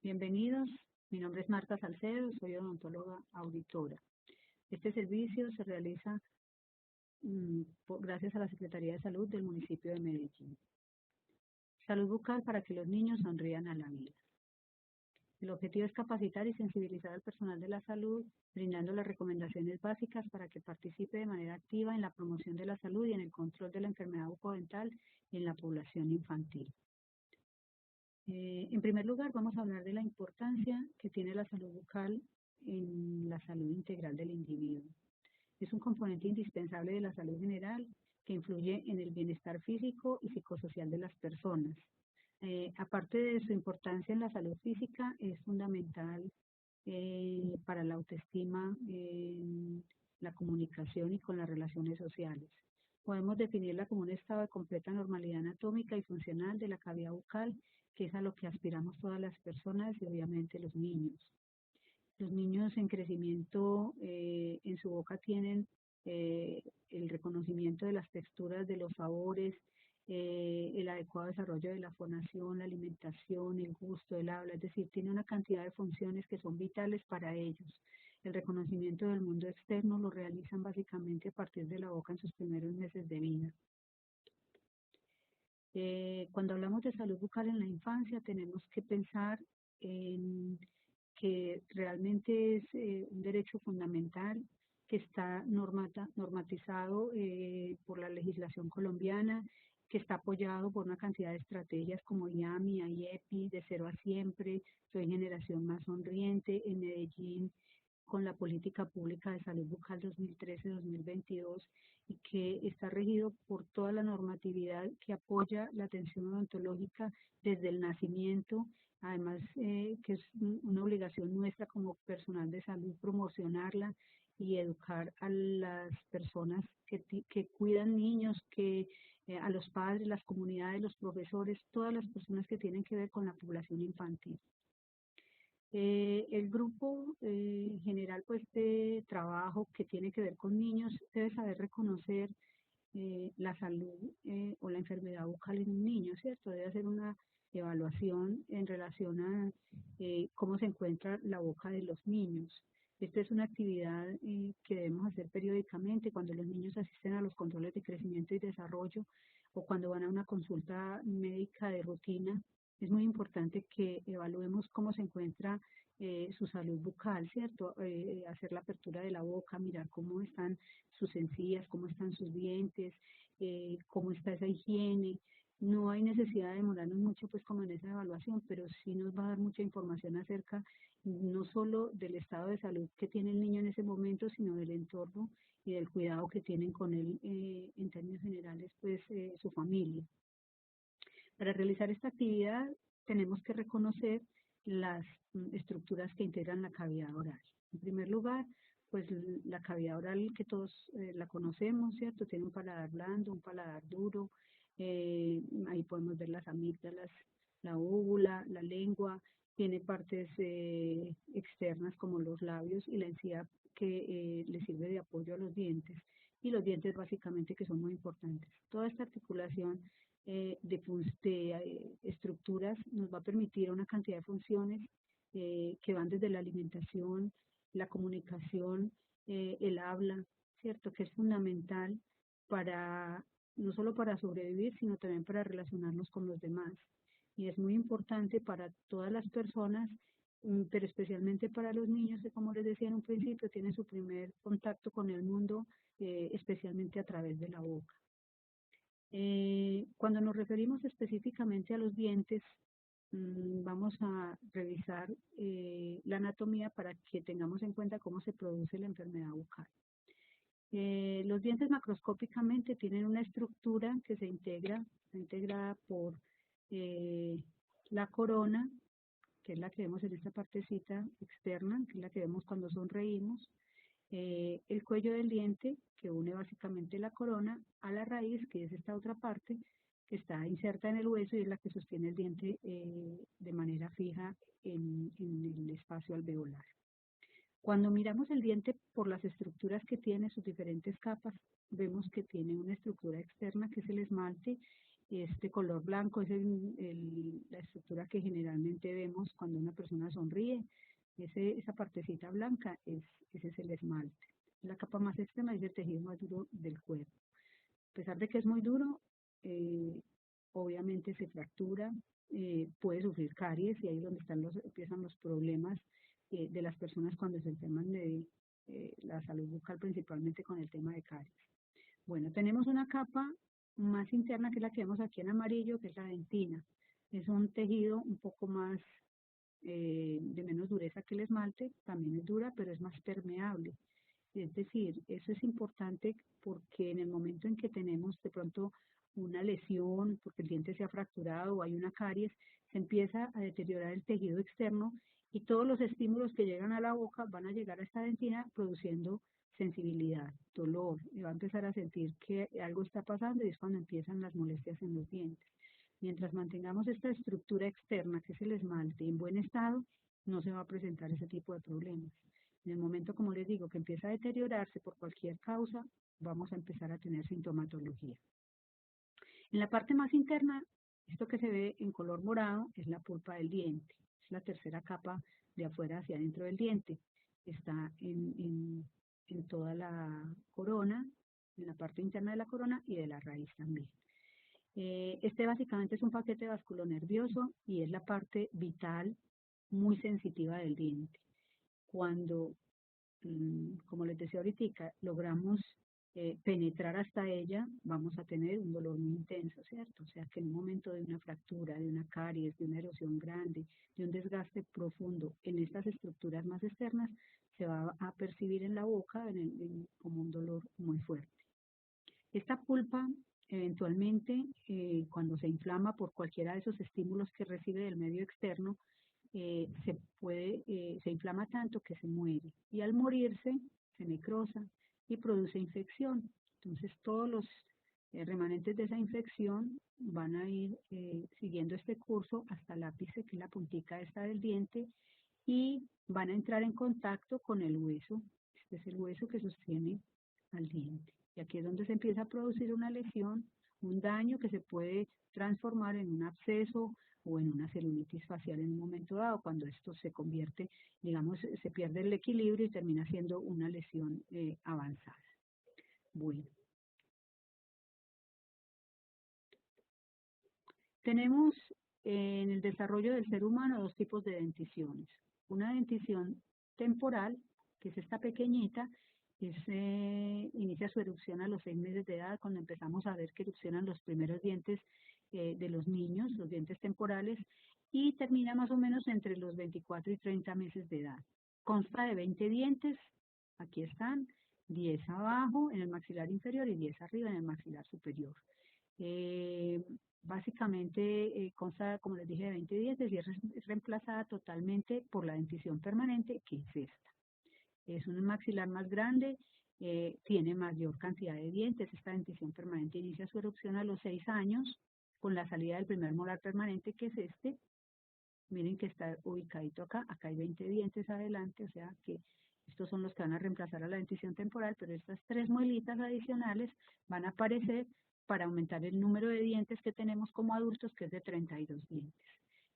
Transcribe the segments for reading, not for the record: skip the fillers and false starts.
Bienvenidos, mi nombre es Marta Salcedo, soy odontóloga auditora. Este servicio se realiza gracias a la Secretaría de Salud del municipio de Medellín. Salud bucal para que los niños sonrían a la vida. El objetivo es capacitar y sensibilizar al personal de la salud, brindando las recomendaciones básicas para que participe de manera activa en la promoción de la salud y en el control de la enfermedad bucodental en la población infantil. En primer lugar, vamos a hablar de la importancia que tiene la salud bucal en la salud integral del individuo. Es un componente indispensable de la salud general que influye en el bienestar físico y psicosocial de las personas. Aparte de su importancia en la salud física, es fundamental para la autoestima, la comunicación y con las relaciones sociales. Podemos definirla como un estado de completa normalidad anatómica y funcional de la cavidad bucal, que es a lo que aspiramos todas las personas y obviamente los niños. Los niños en crecimiento en su boca tienen el reconocimiento de las texturas, de los sabores, el adecuado desarrollo de la fonación, la alimentación, el gusto, el habla, es decir, tiene una cantidad de funciones que son vitales para ellos. El reconocimiento del mundo externo lo realizan básicamente a partir de la boca en sus primeros meses de vida. Cuando hablamos de salud bucal en la infancia, tenemos que pensar en que realmente es un derecho fundamental que está normatizado por la legislación colombiana, que está apoyado por una cantidad de estrategias como IAMI, IEPI, de Cero a Siempre, Soy Generación Más Sonriente, en Medellín, con la Política Pública de Salud Bucal 2013-2022 y que está regido por toda la normatividad que apoya la atención odontológica desde el nacimiento, además que es una obligación nuestra como personal de salud promocionarla y educar a las personas que cuidan niños, a los padres, las comunidades, los profesores, todas las personas que tienen que ver con la población infantil. El grupo general pues, de trabajo que tiene que ver con niños debe saber reconocer la salud o la enfermedad bucal en un niño, ¿cierto? Debe hacer una evaluación en relación a cómo se encuentra la boca de los niños. Esta es una actividad que debemos hacer periódicamente cuando los niños asisten a los controles de crecimiento y desarrollo o cuando van a una consulta médica de rutina. Es muy importante que evaluemos cómo se encuentra su salud bucal, ¿cierto? Hacer la apertura de la boca, mirar cómo están sus encías, cómo están sus dientes, cómo está esa higiene. No hay necesidad de demorarnos mucho pues como en esa evaluación, pero sí nos va a dar mucha información acerca no solo del estado de salud que tiene el niño en ese momento, sino del entorno y del cuidado que tienen con él en términos generales pues su familia. Para realizar esta actividad tenemos que reconocer las estructuras que integran la cavidad oral. En primer lugar, pues la cavidad oral que todos la conocemos, ¿cierto? Tiene un paladar blando, un paladar duro, ahí podemos ver las amígdalas, la úvula, la lengua, tiene partes externas como los labios y la encía que le sirve de apoyo a los dientes y los dientes básicamente que son muy importantes. Toda esta articulación de estructuras nos va a permitir una cantidad de funciones que van desde la alimentación, la comunicación, el habla, ¿cierto? Que es fundamental para, no solo para sobrevivir, sino también para relacionarnos con los demás. Y es muy importante para todas las personas, pero especialmente para los niños, que como les decía en un principio, tienen su primer contacto con el mundo, especialmente a través de la boca. Cuando nos referimos específicamente a los dientes, vamos a revisar la anatomía para que tengamos en cuenta cómo se produce la enfermedad bucal. Los dientes macroscópicamente tienen una estructura que está integrada por la corona, que es la que vemos en esta partecita externa, que es la que vemos cuando sonreímos, el cuello del diente, que une básicamente la corona, a la raíz, que es esta otra parte, que está inserta en el hueso y es la que sostiene el diente de manera fija en el espacio alveolar. Cuando miramos el diente por las estructuras que tiene, sus diferentes capas, vemos que tiene una estructura externa que es el esmalte Este color blanco es la estructura que generalmente vemos cuando una persona sonríe. Esa partecita blanca, ese es el esmalte. La capa más extrema es el tejido más duro del cuerpo. A pesar de que es muy duro, eh, obviamente se fractura, puede sufrir caries y ahí es donde empiezan los problemas de las personas cuando se enferman de la salud bucal, principalmente con el tema de caries. Bueno, tenemos una capa más interna que es la que vemos aquí en amarillo, que es la dentina. Es un tejido un poco más de menos dureza que el esmalte, también es dura, pero es más permeable. Es decir, eso es importante porque en el momento en que tenemos de pronto una lesión, porque el diente se ha fracturado o hay una caries, se empieza a deteriorar el tejido externo y todos los estímulos que llegan a la boca van a llegar a esta dentina produciendo sensibilidad, dolor, y va a empezar a sentir que algo está pasando y es cuando empiezan las molestias en los dientes. Mientras mantengamos esta estructura externa, que es el esmalte, en buen estado, no se va a presentar ese tipo de problemas. En el momento, como les digo, que empieza a deteriorarse por cualquier causa, vamos a empezar a tener sintomatología. En la parte más interna, esto que se ve en color morado es la pulpa del diente. Es la tercera capa de afuera hacia adentro del diente. Está en toda la corona, en la parte interna de la corona y de la raíz también. Este básicamente es un paquete vasculonervioso y es la parte vital muy sensitiva del diente. Cuando como les decía ahorita, logramos penetrar hasta ella, vamos a tener un dolor muy intenso, ¿cierto? O sea que en un momento de una fractura, de una caries, de una erosión grande, de un desgaste profundo en estas estructuras más externas, se va a percibir en la boca como un dolor muy fuerte. Esta pulpa, eventualmente, cuando se inflama por cualquiera de esos estímulos que recibe del medio externo, se inflama tanto que se muere. Y al morirse, se necrosa y produce infección. Entonces, todos los remanentes de esa infección van a ir siguiendo este curso hasta el ápice, que es la puntica esta del diente, y van a entrar en contacto con el hueso. Este es el hueso que sostiene al diente. Y aquí es donde se empieza a producir una lesión, un daño que se puede transformar en un absceso o en una celulitis facial en un momento dado, cuando esto se convierte, digamos, se pierde el equilibrio y termina siendo una lesión avanzada. Bueno, tenemos en el desarrollo del ser humano dos tipos de denticiones. Una dentición temporal, que es esta pequeñita, inicia su erupción a los 6 meses de edad, cuando empezamos a ver que erupcionan los primeros dientes de los niños, los dientes temporales, y termina más o menos entre los 24 y 30 meses de edad. Consta de 20 dientes, aquí están, 10 abajo en el maxilar inferior y 10 arriba en el maxilar superior. Eh, Básicamente consta, como les dije, de 20 dientes y es reemplazada totalmente por la dentición permanente, que es esta. Es un maxilar más grande, tiene mayor cantidad de dientes. Esta dentición permanente inicia su erupción a los 6 años con la salida del primer molar permanente, que es este. Miren que está ubicadito acá, acá hay 20 dientes adelante, o sea que estos son los que van a reemplazar a la dentición temporal, pero estas 3 muelitas adicionales van a aparecer para aumentar el número de dientes que tenemos como adultos, que es de 32 dientes.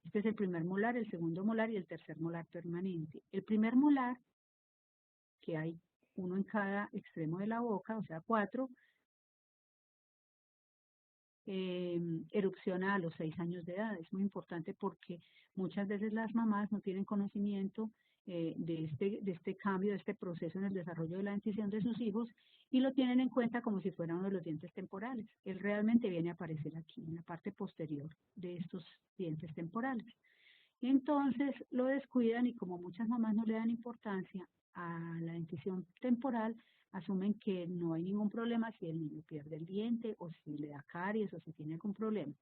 Este es el primer molar, el segundo molar y el tercer molar permanente. El primer molar, que hay uno en cada extremo de la boca, o sea 4, erupciona a los 6 años de edad. Es muy importante porque muchas veces las mamás no tienen conocimiento de este cambio, de este proceso en el desarrollo de la dentición de sus hijos y lo tienen en cuenta como si fuera uno de los dientes temporales. Él realmente viene a aparecer aquí, en la parte posterior de estos dientes temporales. Entonces lo descuidan y como muchas mamás no le dan importancia a la dentición temporal, asumen que no hay ningún problema si el niño pierde el diente o si le da caries o si tiene algún problema.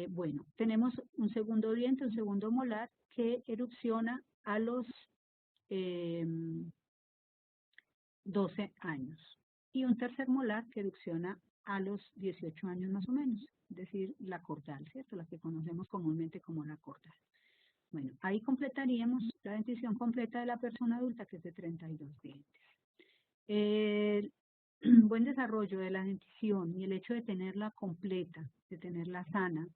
Bueno, tenemos un segundo diente, un segundo molar que erupciona a los 12 años y un tercer molar que erupciona a los 18 años más o menos, es decir, la cordal, ¿cierto? La que conocemos comúnmente como la cordal. Bueno, ahí completaríamos la dentición completa de la persona adulta, que es de 32 dientes. buen desarrollo de la dentición y el hecho de tenerla completa, de tenerla sana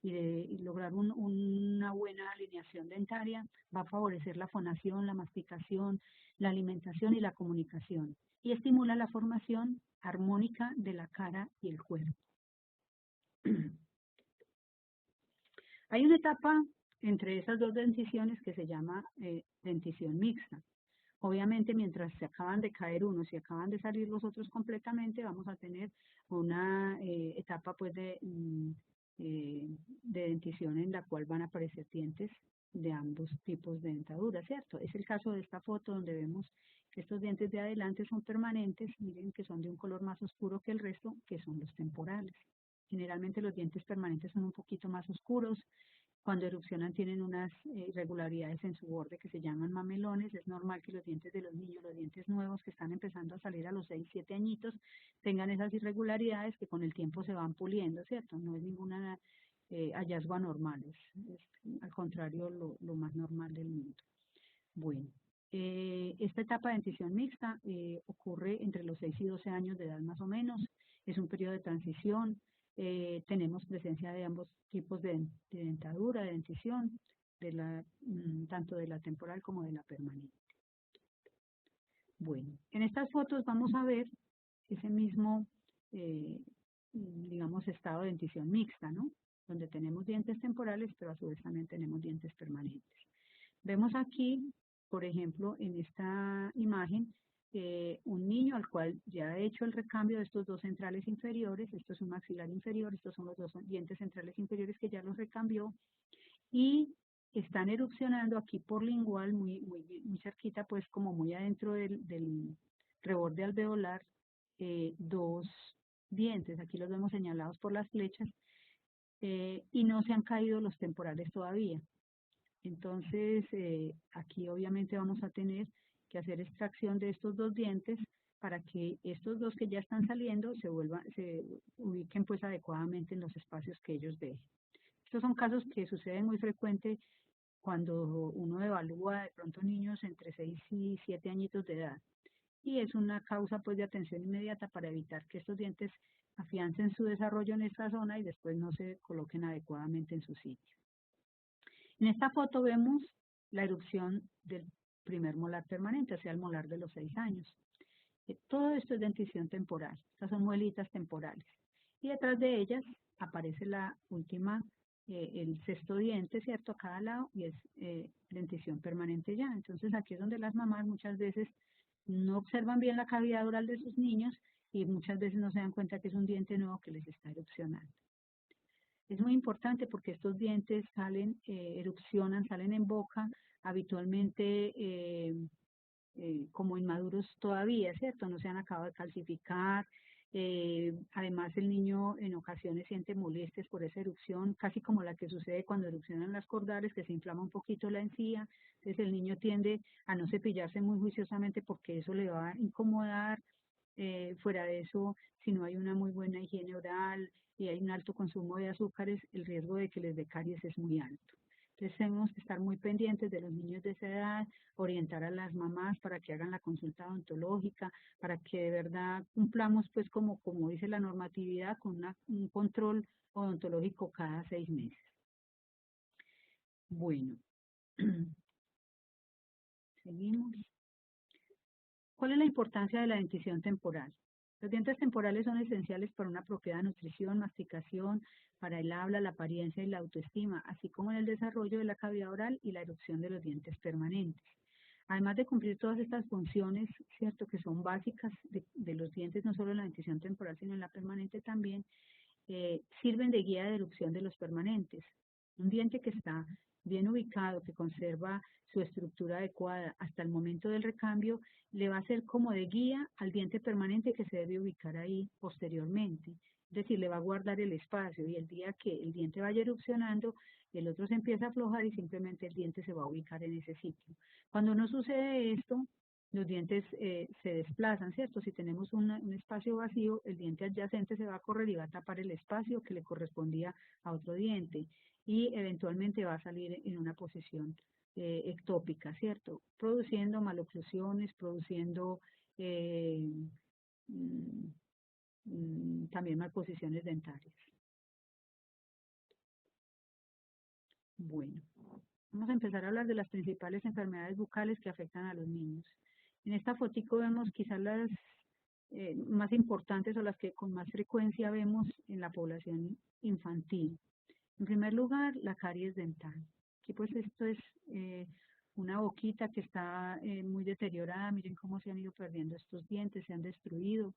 y lograr una buena alineación dentaria va a favorecer la fonación, la masticación, la alimentación y la comunicación y estimula la formación armónica de la cara y el cuerpo. Hay una etapa entre esas dos denticiones que se llama dentición mixta. Obviamente, mientras se acaban de caer unos y acaban de salir los otros completamente, vamos a tener una etapa pues de dentición en la cual van a aparecer dientes de ambos tipos de dentadura, ¿cierto? Es el caso de esta foto donde vemos que estos dientes de adelante son permanentes, miren que son de un color más oscuro que el resto, que son los temporales. Generalmente los dientes permanentes son un poquito más oscuros, cuando erupcionan tienen unas irregularidades en su borde que se llaman mamelones. Es normal que los dientes de los niños, los dientes nuevos que están empezando a salir a los 6, 7 añitos, tengan esas irregularidades que con el tiempo se van puliendo, ¿cierto? No es ninguna hallazgo anormal, es al contrario lo más normal del mundo. Bueno, esta etapa de dentición mixta ocurre entre los 6 y 12 años de edad más o menos. Es un periodo de transición. Tenemos presencia de ambos tipos de dentadura, de dentición, tanto de la temporal como de la permanente. Bueno, en estas fotos vamos a ver ese mismo, eh, digamos, estado de dentición mixta, ¿no? Donde tenemos dientes temporales, pero a su vez también tenemos dientes permanentes. Vemos aquí, por ejemplo, en esta imagen, un niño al cual ya ha hecho el recambio de estos dos centrales inferiores, esto es un maxilar inferior, estos son los dos dientes centrales inferiores que ya los recambió, y están erupcionando aquí por lingual, muy cerquita, pues como muy adentro del reborde alveolar, dos dientes, aquí los vemos señalados por las flechas, y no se han caído los temporales todavía. Entonces, aquí obviamente vamos a tener que hacer extracción de estos dos dientes para que estos dos que ya están saliendo se ubiquen pues adecuadamente en los espacios que ellos dejen. Estos son casos que suceden muy frecuente cuando uno evalúa de pronto niños entre 6 y 7 añitos de edad. Y es una causa pues de atención inmediata para evitar que estos dientes afiancen su desarrollo en esta zona y después no se coloquen adecuadamente en su sitio. En esta foto vemos la erupción del primer molar permanente, o sea, el molar de los 6 años. Todo esto es dentición temporal, estas son muelitas temporales. Y detrás de ellas aparece la última, el sexto diente, ¿cierto? A cada lado, y es dentición permanente ya. Entonces aquí es donde las mamás muchas veces no observan bien la cavidad oral de sus niños y muchas veces no se dan cuenta que es un diente nuevo que les está erupcionando. Es muy importante porque estos dientes salen, erupcionan, salen en boca, habitualmente como inmaduros todavía, ¿cierto? No se han acabado de calcificar. Además, el niño en ocasiones siente molestias por esa erupción, casi como la que sucede cuando erupcionan las cordales, que se inflama un poquito la encía. Entonces, el niño tiende a no cepillarse muy juiciosamente porque eso le va a incomodar. Fuera de eso, si no hay una muy buena higiene oral y hay un alto consumo de azúcares, el riesgo de que les dé caries es muy alto. Entonces tenemos que estar muy pendientes de los niños de esa edad, orientar a las mamás para que hagan la consulta odontológica, para que de verdad cumplamos, pues como dice la normatividad, con un control odontológico cada 6 meses. Bueno, seguimos. ¿Cuál es la importancia de la dentición temporal? Los dientes temporales son esenciales para una apropiada nutrición, masticación, para el habla, la apariencia y la autoestima, así como en el desarrollo de la cavidad oral y la erupción de los dientes permanentes. Además de cumplir todas estas funciones, cierto, que son básicas de los dientes, no solo en la dentición temporal, sino en la permanente también, sirven de guía de erupción de los permanentes. Un diente que está bien ubicado, que conserva su estructura adecuada hasta el momento del recambio, le va a ser como de guía al diente permanente que se debe ubicar ahí posteriormente. Es decir, le va a guardar el espacio y el día que el diente vaya erupcionando, el otro se empieza a aflojar y simplemente el diente se va a ubicar en ese sitio. Cuando no sucede esto, los dientes se desplazan, ¿cierto? Si tenemos un espacio vacío, el diente adyacente se va a correr y va a tapar el espacio que le correspondía a otro diente y eventualmente va a salir en una posición ectópica, ¿cierto? Produciendo maloclusiones, produciendo mm, también malposiciones dentarias. Bueno, vamos a empezar a hablar de las principales enfermedades bucales que afectan a los niños. En esta fotico vemos quizás las más importantes o las que con más frecuencia vemos en la población infantil. En primer lugar, la caries dental. Aquí pues esto es una boquita que está muy deteriorada. Miren cómo se han ido perdiendo estos dientes, se han destruido.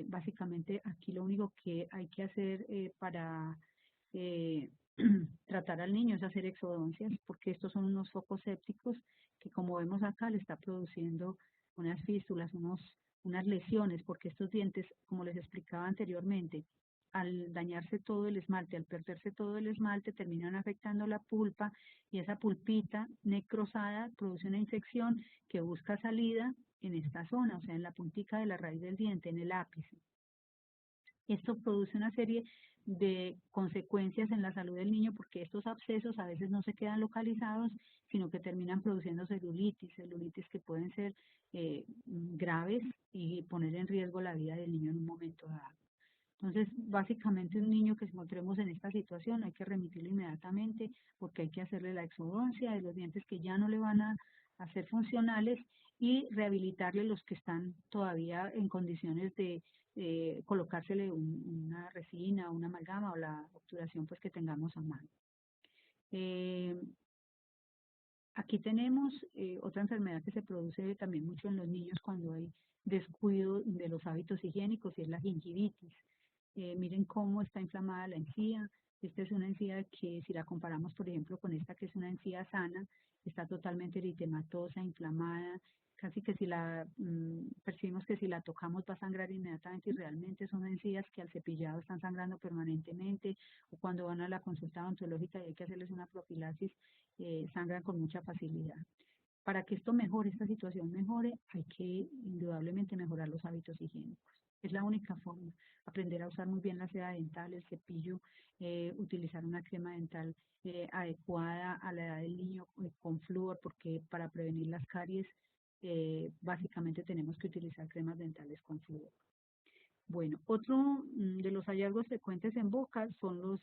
Básicamente aquí lo único que hay que hacer para eh, tratar al niño es hacer exodoncias, porque estos son unos focos sépticos que como vemos acá le está produciendo unas fístulas, unas lesiones, porque estos dientes, como les explicaba anteriormente, al dañarse todo el esmalte, al perderse todo el esmalte, terminan afectando la pulpa y esa pulpita necrosada produce una infección que busca salida en esta zona, o sea, en la puntica de la raíz del diente, en el ápice. Esto produce una serie de consecuencias en la salud del niño porque estos abscesos a veces no se quedan localizados, sino que terminan produciendo celulitis que pueden ser graves y poner en riesgo la vida del niño en un momento dado. Entonces, básicamente un niño que encontremos en esta situación hay que remitirlo inmediatamente porque hay que hacerle la exodoncia de los dientes que ya no le van a ser funcionales y rehabilitarle los que están todavía en condiciones de colocársele una resina, una amalgama o la obturación pues que tengamos a mano. Eh, Aquí tenemos otra enfermedad que se produce también mucho en los niños cuando hay descuido de los hábitos higiénicos y es la gingivitis. Miren cómo está inflamada la encía. Esta es una encía que si la comparamos, por ejemplo, con esta que es una encía sana, está totalmente eritematosa, inflamada, casi que si percibimos que si la tocamos va a sangrar inmediatamente y realmente son encías que al cepillado están sangrando permanentemente o cuando van a la consulta odontológica y hay que hacerles una profilaxis, sangran con mucha facilidad. Para que esto mejore, esta situación mejore, hay que indudablemente mejorar los hábitos higiénicos. Es la única forma. Aprender a usar muy bien la seda dental, el cepillo, utilizar una crema dental adecuada a la edad del niño con flúor, porque para prevenir las caries, básicamente tenemos que utilizar cremas dentales con flúor. Bueno, otro de los hallazgos frecuentes en boca son los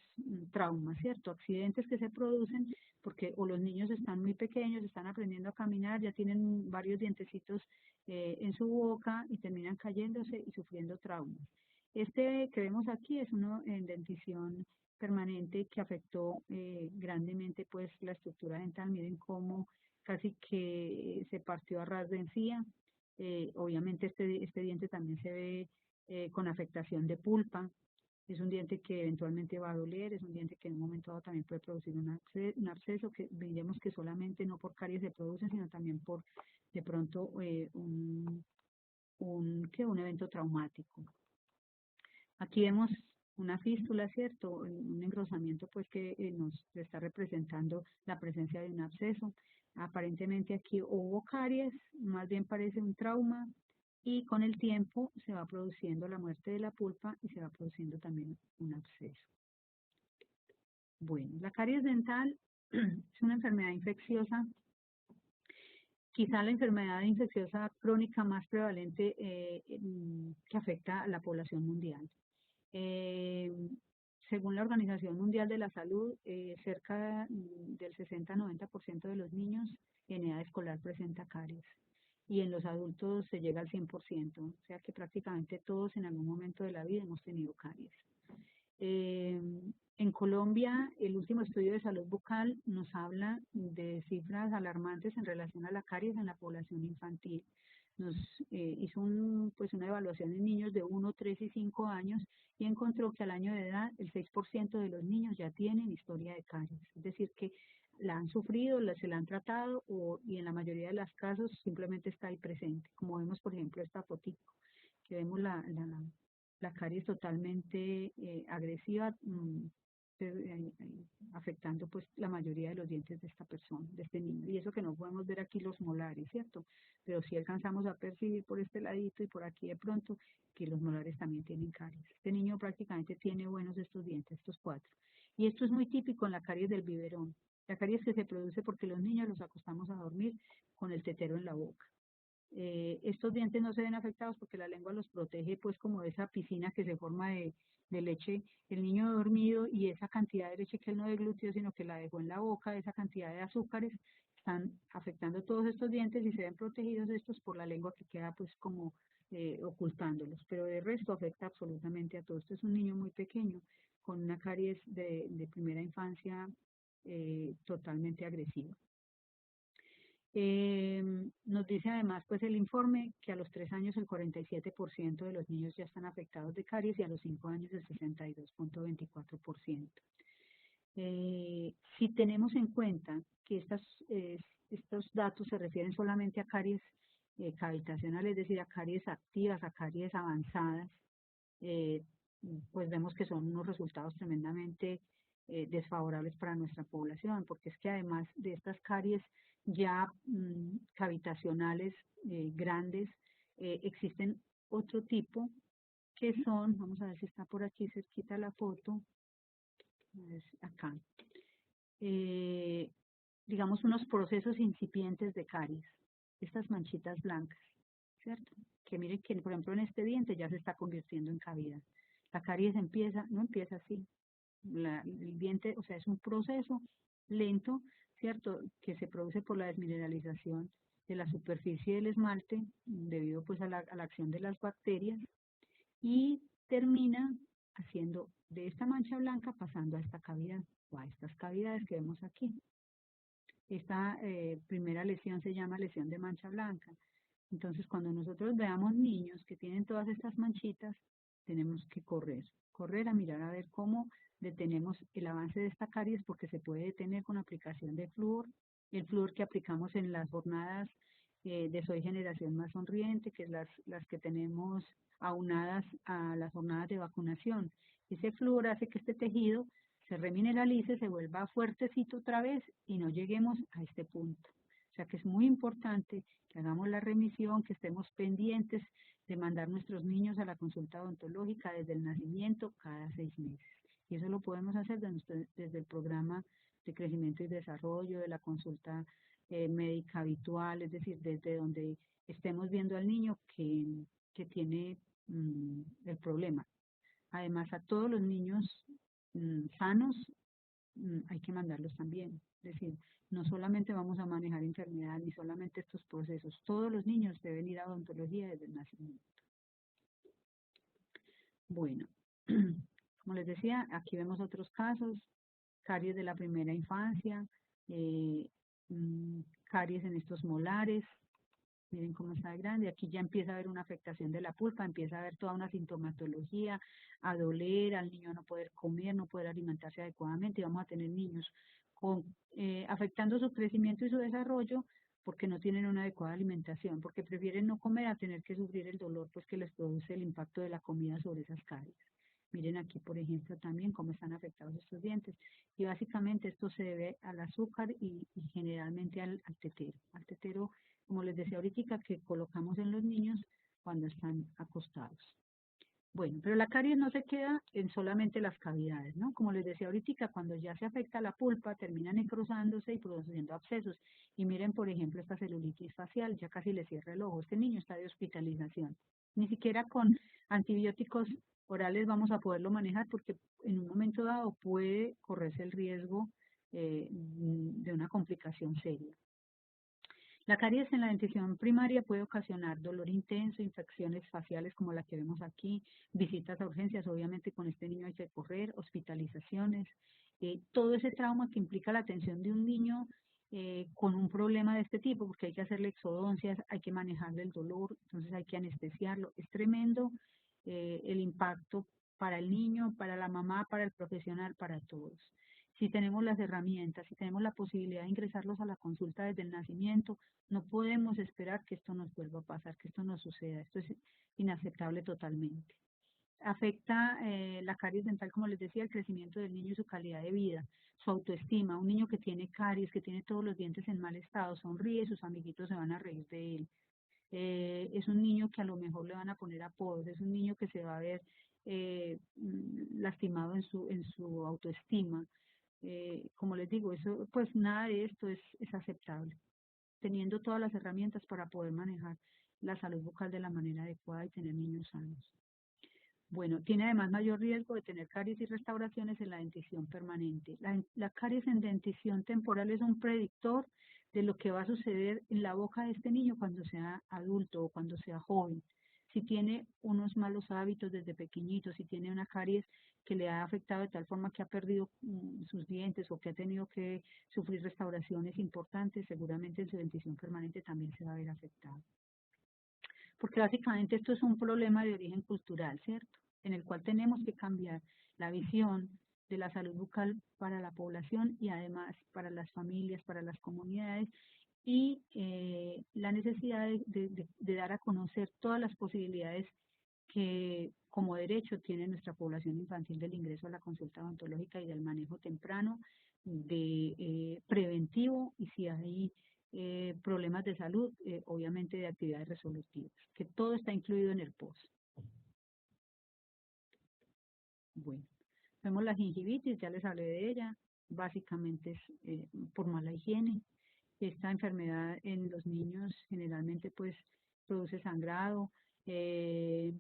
traumas, ¿cierto? Accidentes que se producen porque o los niños están muy pequeños, están aprendiendo a caminar, ya tienen varios dientecitos en su boca y terminan cayéndose y sufriendo traumas. Este que vemos aquí es uno en dentición permanente que afectó grandemente pues la estructura dental. Miren cómo casi que se partió a ras de encía. Obviamente este diente también se ve con afectación de pulpa. Es un diente que eventualmente va a doler, es un diente que en un momento dado también puede producir un absceso, que veíamos que solamente no por caries se produce, sino también por de pronto un evento traumático. Aquí vemos una fístula, ¿cierto? Un engrosamiento pues que nos está representando la presencia de un absceso. Aparentemente aquí hubo caries, más bien parece un trauma, y con el tiempo se va produciendo la muerte de la pulpa y se va produciendo también un absceso. Bueno, la caries dental es una enfermedad infecciosa, quizá la enfermedad infecciosa crónica más prevalente que afecta a la población mundial. Eh, Según la Organización Mundial de la Salud, cerca del 60-90% de los niños en edad escolar presenta caries y en los adultos se llega al 100%, o sea que prácticamente todos en algún momento de la vida hemos tenido caries. Eh, en Colombia, el último estudio de salud bucal nos habla de cifras alarmantes en relación a la caries en la población infantil. Nos hizo pues una evaluación en niños de 1, 3 y 5 años y encontró que al año de edad el 6% de los niños ya tienen historia de caries. Es decir, que la han sufrido, se la han tratado y en la mayoría de los casos simplemente está ahí presente. Como vemos, por ejemplo, esta fotito, que vemos la caries totalmente agresiva, afectando pues la mayoría de los dientes de esta persona, de este niño. Y eso que no podemos ver aquí los molares, ¿cierto? Pero sí alcanzamos a percibir por este ladito y por aquí de pronto que los molares también tienen caries. Este niño prácticamente tiene buenos estos dientes, estos 4. Y esto es muy típico en la caries del biberón. La caries que se produce porque los niños los acostamos a dormir con el tetero en la boca. Estos dientes no se ven afectados porque la lengua los protege, pues como de esa piscina que se forma de leche, el niño dormido y esa cantidad de leche que él no deglutió, sino que la dejó en la boca, esa cantidad de azúcares, están afectando todos estos dientes y se ven protegidos estos por la lengua que queda pues como ocultándolos, pero de resto afecta absolutamente a todos. Este es un niño muy pequeño con una caries de primera infancia totalmente agresiva. Nos dice además pues el informe que a los 3 años el 47% de los niños ya están afectados de caries y a los 5 años el 62,24%. Si tenemos en cuenta que estos datos se refieren solamente a caries cavitacionales, es decir, a caries activas, a caries avanzadas, eh, pues vemos que son unos resultados tremendamente desfavorables para nuestra población, porque es que además de estas caries ya cavitacionales grandes, existen otro tipo que son, vamos a ver si está por aquí cerquita la foto, es acá, eh, digamos unos procesos incipientes de caries, estas manchitas blancas, ¿cierto? Que miren que, por ejemplo, en este diente ya se está convirtiendo en cavidad. La caries empieza, no empieza así. El diente, o sea, es un proceso lento, ¿cierto? Que se produce por la desmineralización de la superficie del esmalte debido pues a la acción de las bacterias y termina haciendo de esta mancha blanca pasando a esta cavidad o a estas cavidades que vemos aquí. Esta primera lesión se llama lesión de mancha blanca. Entonces, cuando nosotros veamos niños que tienen todas estas manchitas, tenemos que correr a mirar a ver cómo detenemos el avance de esta caries, porque se puede detener con aplicación de flúor, el flúor que aplicamos en las jornadas de Soy Generación Más Sonriente, que es las que tenemos aunadas a las jornadas de vacunación. Ese flúor hace que este tejido se remineralice, se vuelva fuertecito otra vez y no lleguemos a este punto. O sea que es muy importante que hagamos la remisión, que estemos pendientes de mandar nuestros niños a la consulta odontológica desde el nacimiento cada 6 meses. Y eso lo podemos hacer desde el programa de crecimiento y desarrollo, de la consulta médica habitual, es decir, desde donde estemos viendo al niño que tiene el problema. Además, a todos los niños sanos hay que mandarlos también. Es decir, no solamente vamos a manejar enfermedades ni solamente estos procesos, todos los niños deben ir a odontología desde el nacimiento. Bueno, como les decía, aquí vemos otros casos, caries de la primera infancia, eh, caries en estos molares, miren cómo está de grande, aquí ya empieza a haber una afectación de la pulpa, empieza a haber toda una sintomatología, a doler, al niño no poder comer, no poder alimentarse adecuadamente, y vamos a tener niños afectando su crecimiento y su desarrollo porque no tienen una adecuada alimentación, porque prefieren no comer a tener que sufrir el dolor pues que les produce el impacto de la comida sobre esas caries. Miren aquí, por ejemplo, también cómo están afectados estos dientes. Y básicamente esto se debe al azúcar y generalmente al tetero, como les decía ahorita, que colocamos en los niños cuando están acostados. Bueno, pero la caries no se queda en solamente las cavidades, ¿no? Como les decía ahorita, cuando ya se afecta la pulpa, termina necrosándose y produciendo abscesos. Y miren, por ejemplo, esta celulitis facial, ya casi le cierra el ojo. Este niño está de hospitalización. Ni siquiera con antibióticos orales vamos a poderlo manejar porque en un momento dado puede correrse el riesgo de una complicación seria. La caries en la dentición primaria puede ocasionar dolor intenso, infecciones faciales como la que vemos aquí, visitas a urgencias, obviamente con este niño hay que correr, hospitalizaciones, todo ese trauma que implica la atención de un niño con un problema de este tipo, porque hay que hacerle exodoncias, hay que manejarle el dolor, entonces hay que anestesiarlo. Es tremendo el impacto para el niño, para la mamá, para el profesional, para todos. Si tenemos las herramientas, si tenemos la posibilidad de ingresarlos a la consulta desde el nacimiento, no podemos esperar que esto nos vuelva a pasar, que esto nos suceda. Esto es inaceptable totalmente. Afecta la caries dental, como les decía, el crecimiento del niño y su calidad de vida, su autoestima. Un niño que tiene caries, que tiene todos los dientes en mal estado, sonríe, sus amiguitos se van a reír de él. Es un niño que a lo mejor le van a poner apodos, es un niño que se va a ver lastimado en su autoestima. Como les digo, eso, pues nada de esto es aceptable. teniendo todas las herramientas para poder manejar la salud bucal de la manera adecuada y tener niños sanos. Bueno, tiene además mayor riesgo de tener caries y restauraciones en la dentición permanente. La caries en dentición temporal es un predictor de lo que va a suceder en la boca de este niño cuando sea adulto o cuando sea joven. Si tiene unos malos hábitos desde pequeñito, si tiene una caries que le ha afectado de tal forma que ha perdido sus dientes o que ha tenido que sufrir restauraciones importantes, seguramente en su dentición permanente también se va a ver afectado. Porque básicamente esto es un problema de origen cultural, ¿cierto? En el cual tenemos que cambiar la visión de la salud bucal para la población y además para las familias, para las comunidades y la necesidad de dar a conocer todas las posibilidades que como derecho tiene nuestra población infantil del ingreso a la consulta odontológica y del manejo temprano, de preventivo y si hay problemas de salud, obviamente de actividades resolutivas, que todo está incluido en el POS. Bueno, vemos la gingivitis, ya les hablé de ella, básicamente es por mala higiene. Esta enfermedad en los niños generalmente pues produce sangrado, de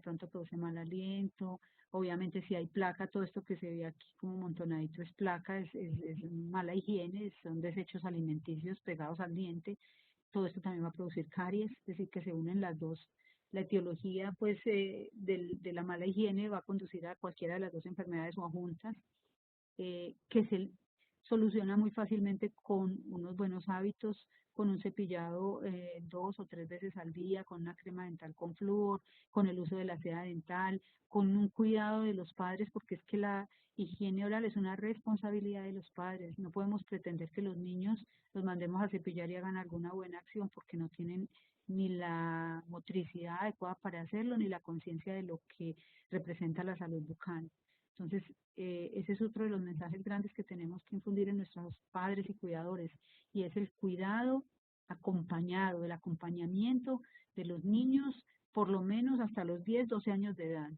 pronto produce mal aliento, obviamente si hay placa, todo esto que se ve aquí como montonadito es placa, es mala higiene, son desechos alimenticios pegados al diente, todo esto también va a producir caries, es decir, que se unen las dos. La etiología pues de la mala higiene va a conducir a cualquiera de las dos enfermedades o a juntas que se soluciona muy fácilmente con unos buenos hábitos, con un cepillado 2 o 3 veces al día, con una crema dental con flúor, con el uso de la seda dental, con un cuidado de los padres, porque es que la higiene oral es una responsabilidad de los padres. No podemos pretender que los niños los mandemos a cepillar y hagan alguna buena acción porque no tienen ni la motricidad adecuada para hacerlo, ni la conciencia de lo que representa la salud bucal. Entonces, ese es otro de los mensajes grandes que tenemos que infundir en nuestros padres y cuidadores, y es el cuidado acompañado, el acompañamiento de los niños, por lo menos hasta los 10, 12 años de edad.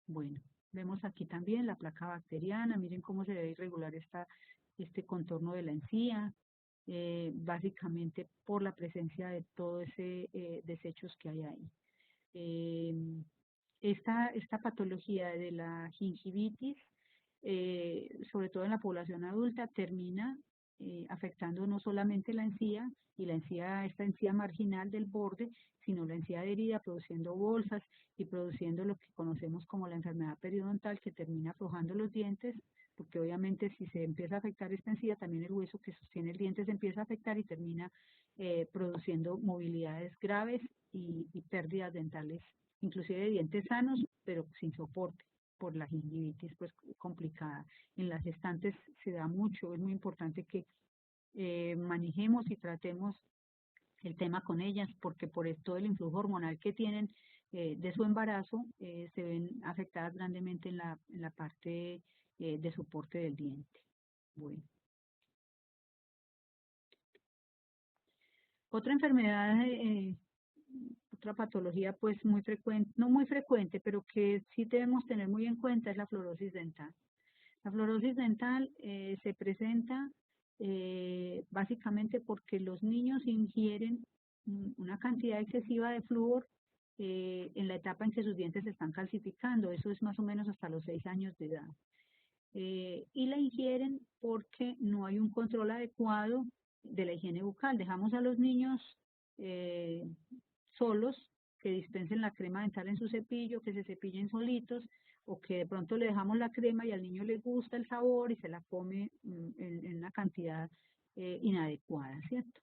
Bueno, vemos aquí también la placa bacteriana, miren cómo se ve irregular este contorno de la encía, básicamente por la presencia de todo ese desechos que hay ahí. Esta patología de la gingivitis, sobre todo en la población adulta, termina afectando no solamente la encía, y esta encía marginal del borde, sino la encía adherida, produciendo bolsas y produciendo lo que conocemos como la enfermedad periodontal, que termina aflojando los dientes, porque obviamente si se empieza a afectar esta encía, también el hueso que sostiene el diente se empieza a afectar y termina produciendo movilidades graves y pérdidas dentales, inclusive de dientes sanos, pero sin soporte por la gingivitis pues complicada. En las gestantes se da mucho, es muy importante que manejemos y tratemos el tema con ellas, porque por todo el influjo hormonal que tienen de su embarazo, se ven afectadas grandemente en la parte de soporte del diente. Bueno. Otra enfermedad, otra patología pues muy frecuente, no muy frecuente, pero que sí debemos tener muy en cuenta es la fluorosis dental. La fluorosis dental se presenta básicamente porque los niños ingieren una cantidad excesiva de flúor en la etapa en que sus dientes se están calcificando, eso es más o menos hasta los 6 años de edad. Y la ingieren porque no hay un control adecuado de la higiene bucal. Dejamos a los niños eh, solos, que dispensen la crema dental en su cepillo, que se cepillen solitos, o que de pronto le dejamos la crema y al niño le gusta el sabor y se la come en una cantidad inadecuada, ¿cierto?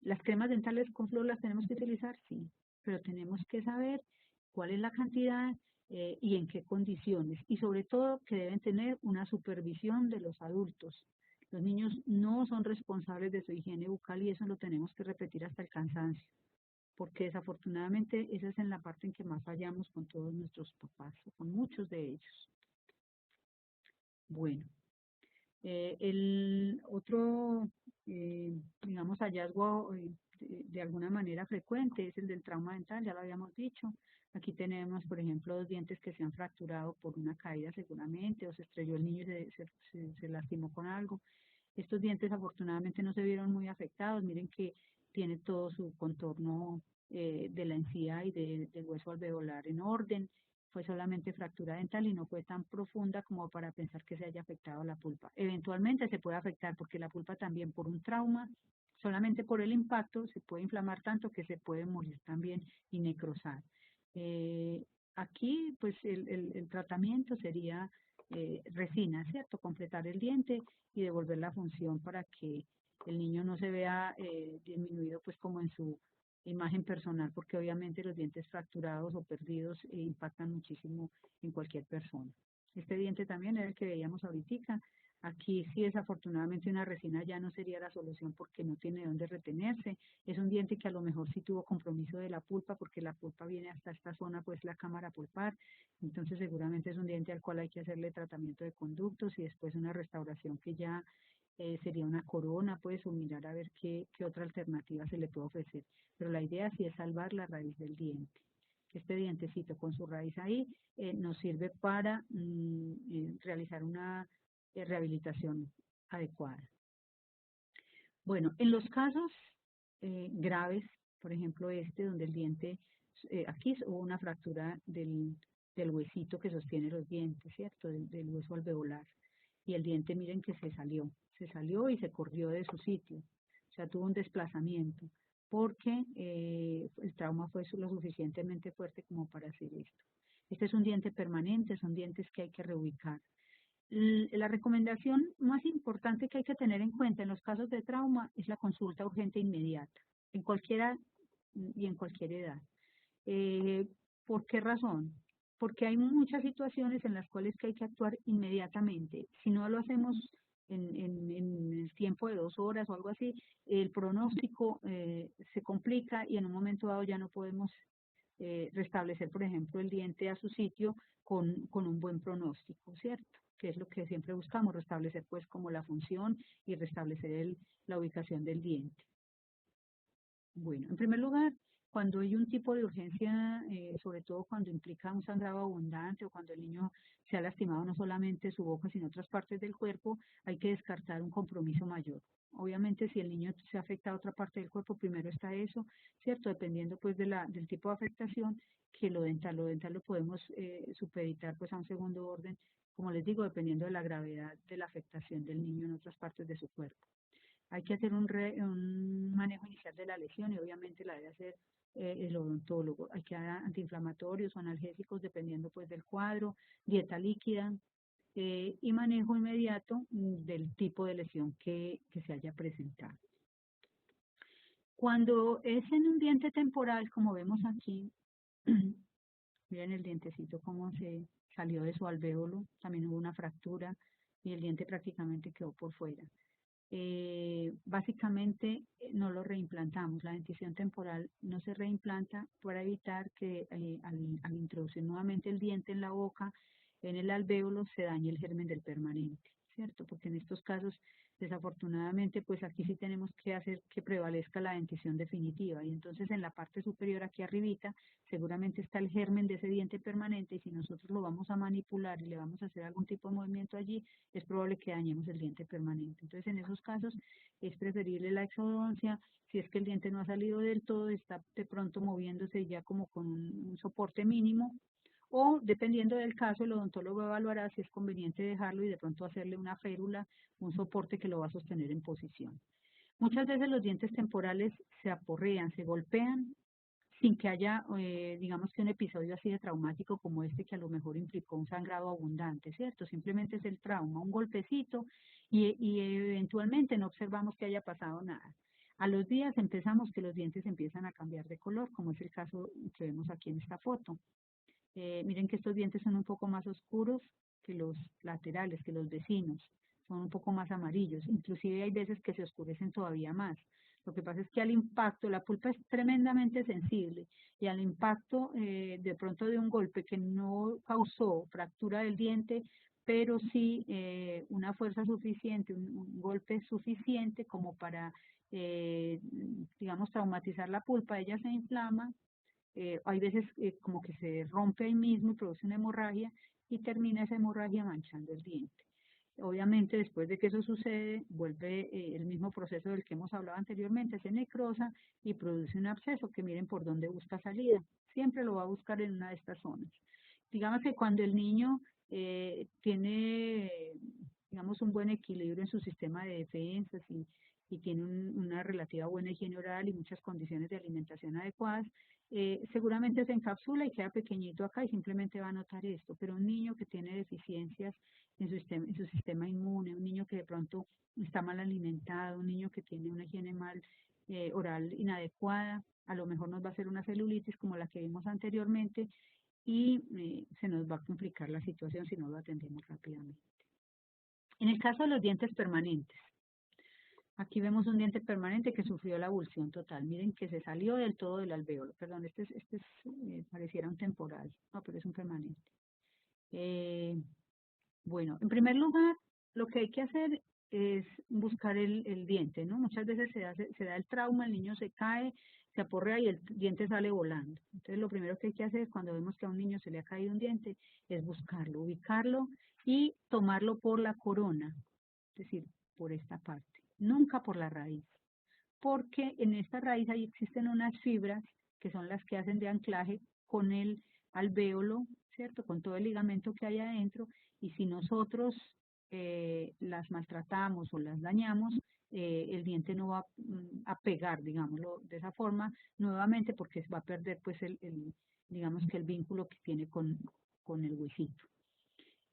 Las cremas dentales con flúor las tenemos que utilizar, sí, pero tenemos que saber cuál es la cantidad y en qué condiciones. Y sobre todo que deben tener una supervisión de los adultos. Los niños no son responsables de su higiene bucal y eso lo tenemos que repetir hasta el cansancio, porque desafortunadamente esa es en la parte en que más fallamos con todos nuestros papás, o con muchos de ellos. Bueno, el otro, digamos, hallazgo de alguna manera frecuente es el del trauma dental, ya lo habíamos dicho. Aquí tenemos, por ejemplo, 2 dientes que se han fracturado por una caída seguramente, o se estrelló el niño y se lastimó con algo. Estos dientes afortunadamente no se vieron muy afectados. Miren que tiene todo su contorno de la encía y del hueso alveolar en orden. Fue solamente fractura dental y no fue tan profunda como para pensar que se haya afectado la pulpa. Eventualmente se puede afectar porque la pulpa también por un trauma, solamente por el impacto, se puede inflamar tanto que se puede morir también y necrosar. Eh, Aquí, pues, el tratamiento sería resina, ¿cierto? Completar el diente y devolver la función para que el niño no se vea disminuido, pues, como en su imagen personal, porque obviamente los dientes fracturados o perdidos impactan muchísimo en cualquier persona. Este diente también era el que veíamos ahorita. Aquí sí, desafortunadamente, una resina ya no sería la solución porque no tiene dónde retenerse. Es un diente que a lo mejor sí tuvo compromiso de la pulpa, porque la pulpa viene hasta esta zona, pues la cámara pulpar. Entonces seguramente es un diente al cual hay que hacerle tratamiento de conductos y después una restauración que ya sería una corona, pues, o mirar a ver qué otra alternativa se le puede ofrecer. Pero la idea sí es salvar la raíz del diente. Este dientecito con su raíz ahí nos sirve para realizar una rehabilitación adecuada. Bueno, en los casos graves, por ejemplo este, donde el diente, aquí hubo una fractura del huesito que sostiene los dientes, ¿cierto? Del hueso alveolar. Y el diente, miren que se salió y se corrió de su sitio. O sea, tuvo un desplazamiento, porque el trauma fue lo suficientemente fuerte como para hacer esto. Este es un diente permanente, son dientes que hay que reubicar. La recomendación más importante que hay que tener en cuenta en los casos de trauma es la consulta urgente inmediata, en cualquiera y en cualquier edad. Eh, ¿Por qué razón? Porque hay muchas situaciones en las cuales que hay que actuar inmediatamente. Si no lo hacemos en el tiempo de 2 horas o algo así, el pronóstico se complica y en un momento dado ya no podemos restablecer, por ejemplo, el diente a su sitio con un buen pronóstico, ¿cierto? Que es lo que siempre buscamos, restablecer pues como la función y restablecer la ubicación del diente. Bueno, en primer lugar, cuando hay un tipo de urgencia, sobre todo cuando implica un sangrado abundante o cuando el niño se ha lastimado no solamente su boca, sino otras partes del cuerpo, hay que descartar un compromiso mayor. Obviamente, si el niño se afecta a otra parte del cuerpo, primero está eso, ¿cierto? Dependiendo pues del tipo de afectación, que lo dental lo podemos supeditar pues a un segundo orden, como les digo, dependiendo de la gravedad de la afectación del niño en otras partes de su cuerpo. Hay que hacer un manejo inicial de la lesión y obviamente la debe hacer el odontólogo. Hay que dar antiinflamatorios o analgésicos dependiendo pues del cuadro, dieta líquida y manejo inmediato del tipo de lesión que se haya presentado. Cuando es en un diente temporal, como vemos aquí, miren el dientecito cómo se salió de su alvéolo, también hubo una fractura y el diente prácticamente quedó por fuera. Básicamente no lo reimplantamos. La dentición temporal no se reimplanta para evitar que al introducir nuevamente el diente en la boca, en el alvéolo, se dañe el germen del permanente, ¿cierto? Porque en estos casos, desafortunadamente, pues aquí sí tenemos que hacer que prevalezca la dentición definitiva. Y entonces en la parte superior, aquí arribita, seguramente está el germen de ese diente permanente y si nosotros lo vamos a manipular y le vamos a hacer algún tipo de movimiento allí, es probable que dañemos el diente permanente. Entonces, en esos casos es preferible la exodoncia. Si es que el diente no ha salido del todo, está de pronto moviéndose ya como con un soporte mínimo, o dependiendo del caso, el odontólogo evaluará si es conveniente dejarlo y de pronto hacerle una férula, un soporte que lo va a sostener en posición. Muchas veces los dientes temporales se aporrean, se golpean sin que haya, digamos que un episodio así de traumático como este que a lo mejor implicó un sangrado abundante, ¿cierto? Simplemente es el trauma, un golpecito y eventualmente no observamos que haya pasado nada. A los días empezamos que los dientes empiezan a cambiar de color, como es el caso que vemos aquí en esta foto. Miren que estos dientes son un poco más oscuros que los laterales, que los vecinos, son un poco más amarillos, inclusive hay veces que se oscurecen todavía más. Lo que pasa es que al impacto, la pulpa es tremendamente sensible y al impacto de pronto de un golpe que no causó fractura del diente, pero sí una fuerza suficiente, un golpe suficiente como para, digamos, traumatizar la pulpa, ella se inflama, hay veces como que se rompe ahí mismo y produce una hemorragia y termina esa hemorragia manchando el diente. Obviamente, después de que eso sucede, vuelve el mismo proceso del que hemos hablado anteriormente, se necrosa y produce un absceso que miren por dónde busca salida. Siempre lo va a buscar en una de estas zonas. Digamos que cuando el niño tiene, digamos, un buen equilibrio en su sistema de defensas y tiene una relativa buena higiene oral y muchas condiciones de alimentación adecuadas, seguramente se encapsula y queda pequeñito acá y simplemente va a notar esto. Pero un niño que tiene deficiencias en su sistema inmune, un niño que de pronto está mal alimentado, un niño que tiene una higiene mal oral inadecuada, a lo mejor nos va a hacer una celulitis como la que vimos anteriormente y se nos va a complicar la situación si no lo atendemos rápidamente. En el caso de los dientes permanentes, aquí vemos un diente permanente que sufrió la abulsión total. Miren que se salió del todo del alvéolo. Perdón, pareciera un temporal, no, pero es un permanente. Bueno, en primer lugar, lo que hay que hacer es buscar el diente, ¿no? Muchas veces se da el trauma, el niño se cae, se aporrea y el diente sale volando. Entonces, lo primero que hay que hacer cuando vemos que a un niño se le ha caído un diente es buscarlo, ubicarlo y tomarlo por la corona, es decir, por esta parte, nunca por la raíz, porque en esta raíz ahí existen unas fibras que son las que hacen de anclaje con el alvéolo, ¿cierto? Con todo el ligamento que hay adentro, y si nosotros las maltratamos o las dañamos, el diente no va a pegar, digámoslo de esa forma, nuevamente porque va a perder pues digamos que el vínculo que tiene con el huesito.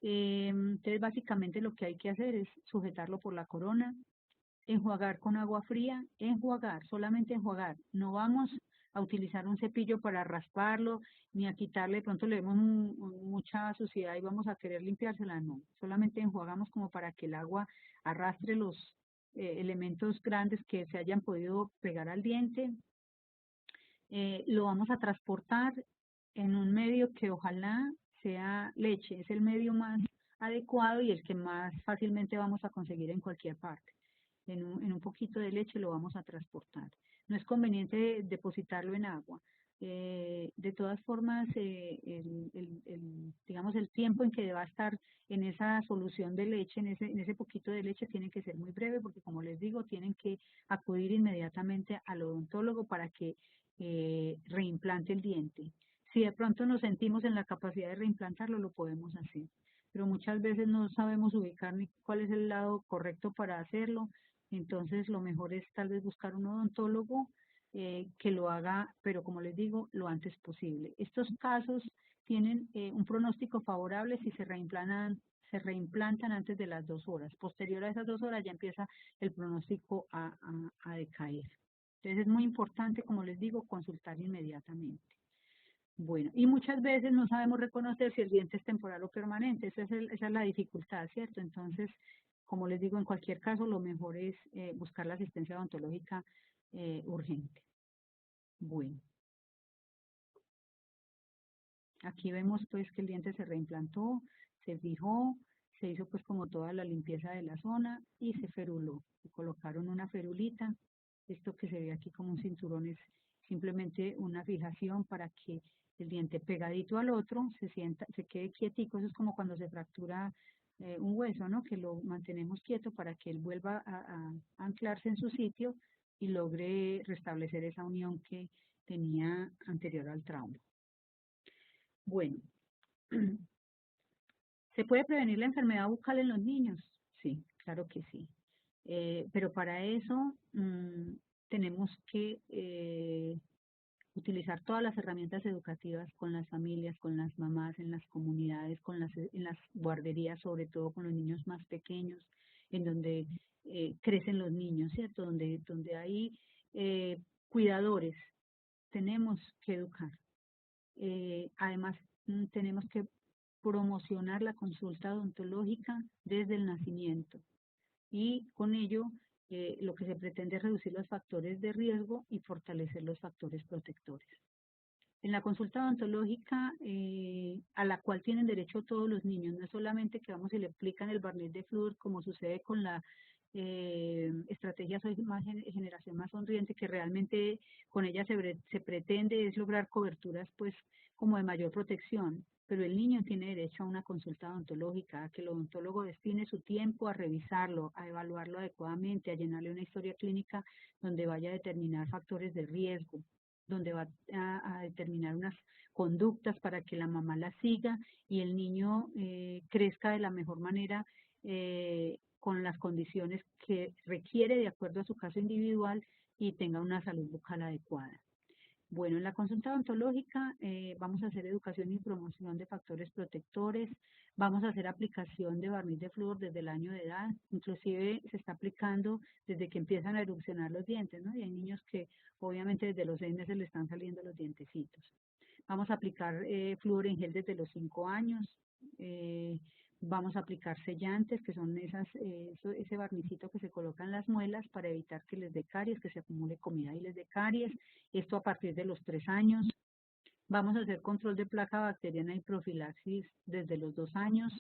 Entonces básicamente lo que hay que hacer es sujetarlo por la corona, enjuagar con agua fría, enjuagar, solamente enjuagar. No vamos a utilizar un cepillo para rasparlo, ni a quitarle, de pronto le vemos mucha suciedad y vamos a querer limpiársela, no. Solamente enjuagamos como para que el agua arrastre los elementos grandes que se hayan podido pegar al diente. Lo vamos a transportar en un medio que ojalá sea leche, es el medio más adecuado y el que más fácilmente vamos a conseguir en cualquier parte. En un poquito de leche lo vamos a transportar. No es conveniente depositarlo en agua. De todas formas, digamos, el tiempo en que va a estar en esa solución de leche, en ese poquito de leche, tiene que ser muy breve porque, como les digo, tienen que acudir inmediatamente al odontólogo para que reimplante el diente. Si de pronto nos sentimos en la capacidad de reimplantarlo, lo podemos hacer, pero muchas veces no sabemos ubicar ni cuál es el lado correcto para hacerlo, entonces lo mejor es tal vez buscar un odontólogo que lo haga, pero como les digo, lo antes posible. Estos casos tienen un pronóstico favorable si se reimplantan antes de las 2 horas. Posterior a esas 2 horas ya empieza el pronóstico a decaer. Entonces es muy importante, como les digo, consultar inmediatamente. Bueno, y muchas veces no sabemos reconocer si el diente es temporal o permanente, esa es la dificultad, ¿cierto? Entonces, como les digo, en cualquier caso, lo mejor es buscar la asistencia odontológica urgente. Bueno, aquí vemos pues que el diente se reimplantó, se fijó, se hizo pues como toda la limpieza de la zona y se feruló. Se colocaron una ferulita, esto que se ve aquí como un cinturón es simplemente una fijación para que el diente pegadito al otro se quede quietico. Eso es como cuando se fractura un hueso, ¿no? Que lo mantenemos quieto para que él vuelva a anclarse en su sitio y logre restablecer esa unión que tenía anterior al trauma. Bueno, ¿se puede prevenir la enfermedad bucal en los niños? Sí, claro que sí. Pero para eso tenemos que utilizar todas las herramientas educativas con las familias, con las mamás, en las comunidades, en las guarderías, sobre todo con los niños más pequeños, en donde crecen los niños, ¿cierto? Donde hay cuidadores, tenemos que educar. Además, tenemos que promocionar la consulta odontológica desde el nacimiento y con ello lo que se pretende es reducir los factores de riesgo y fortalecer los factores protectores. En la consulta odontológica a la cual tienen derecho todos los niños, no es solamente que vamos y le aplican el barniz de flúor como sucede con la estrategia Soy más generación más sonriente, que realmente Con ella se pretende es lograr coberturas pues como de mayor protección, pero el niño tiene derecho a una consulta odontológica, a que el odontólogo destine su tiempo a revisarlo, a evaluarlo adecuadamente, a llenarle una historia clínica donde vaya a determinar factores de riesgo, donde va a determinar unas conductas para que la mamá las siga y el niño crezca de la mejor manera con las condiciones que requiere de acuerdo a su caso individual y tenga una salud bucal adecuada. Bueno, en la consulta odontológica vamos a hacer educación y promoción de factores protectores, vamos a hacer aplicación de barniz de flúor desde el año de edad, inclusive se está aplicando desde que empiezan a erupcionar los dientes, ¿no? Y hay niños que obviamente desde los 6 meses le están saliendo los dientecitos. Vamos a aplicar flúor en gel desde los 5 años. eh, Vamos a aplicar sellantes, que son ese barnicito que se coloca en las muelas para evitar que les dé caries, que se acumule comida y les dé caries. Esto a partir de los 3 años. Vamos a hacer control de placa bacteriana y profilaxis desde los 2 años.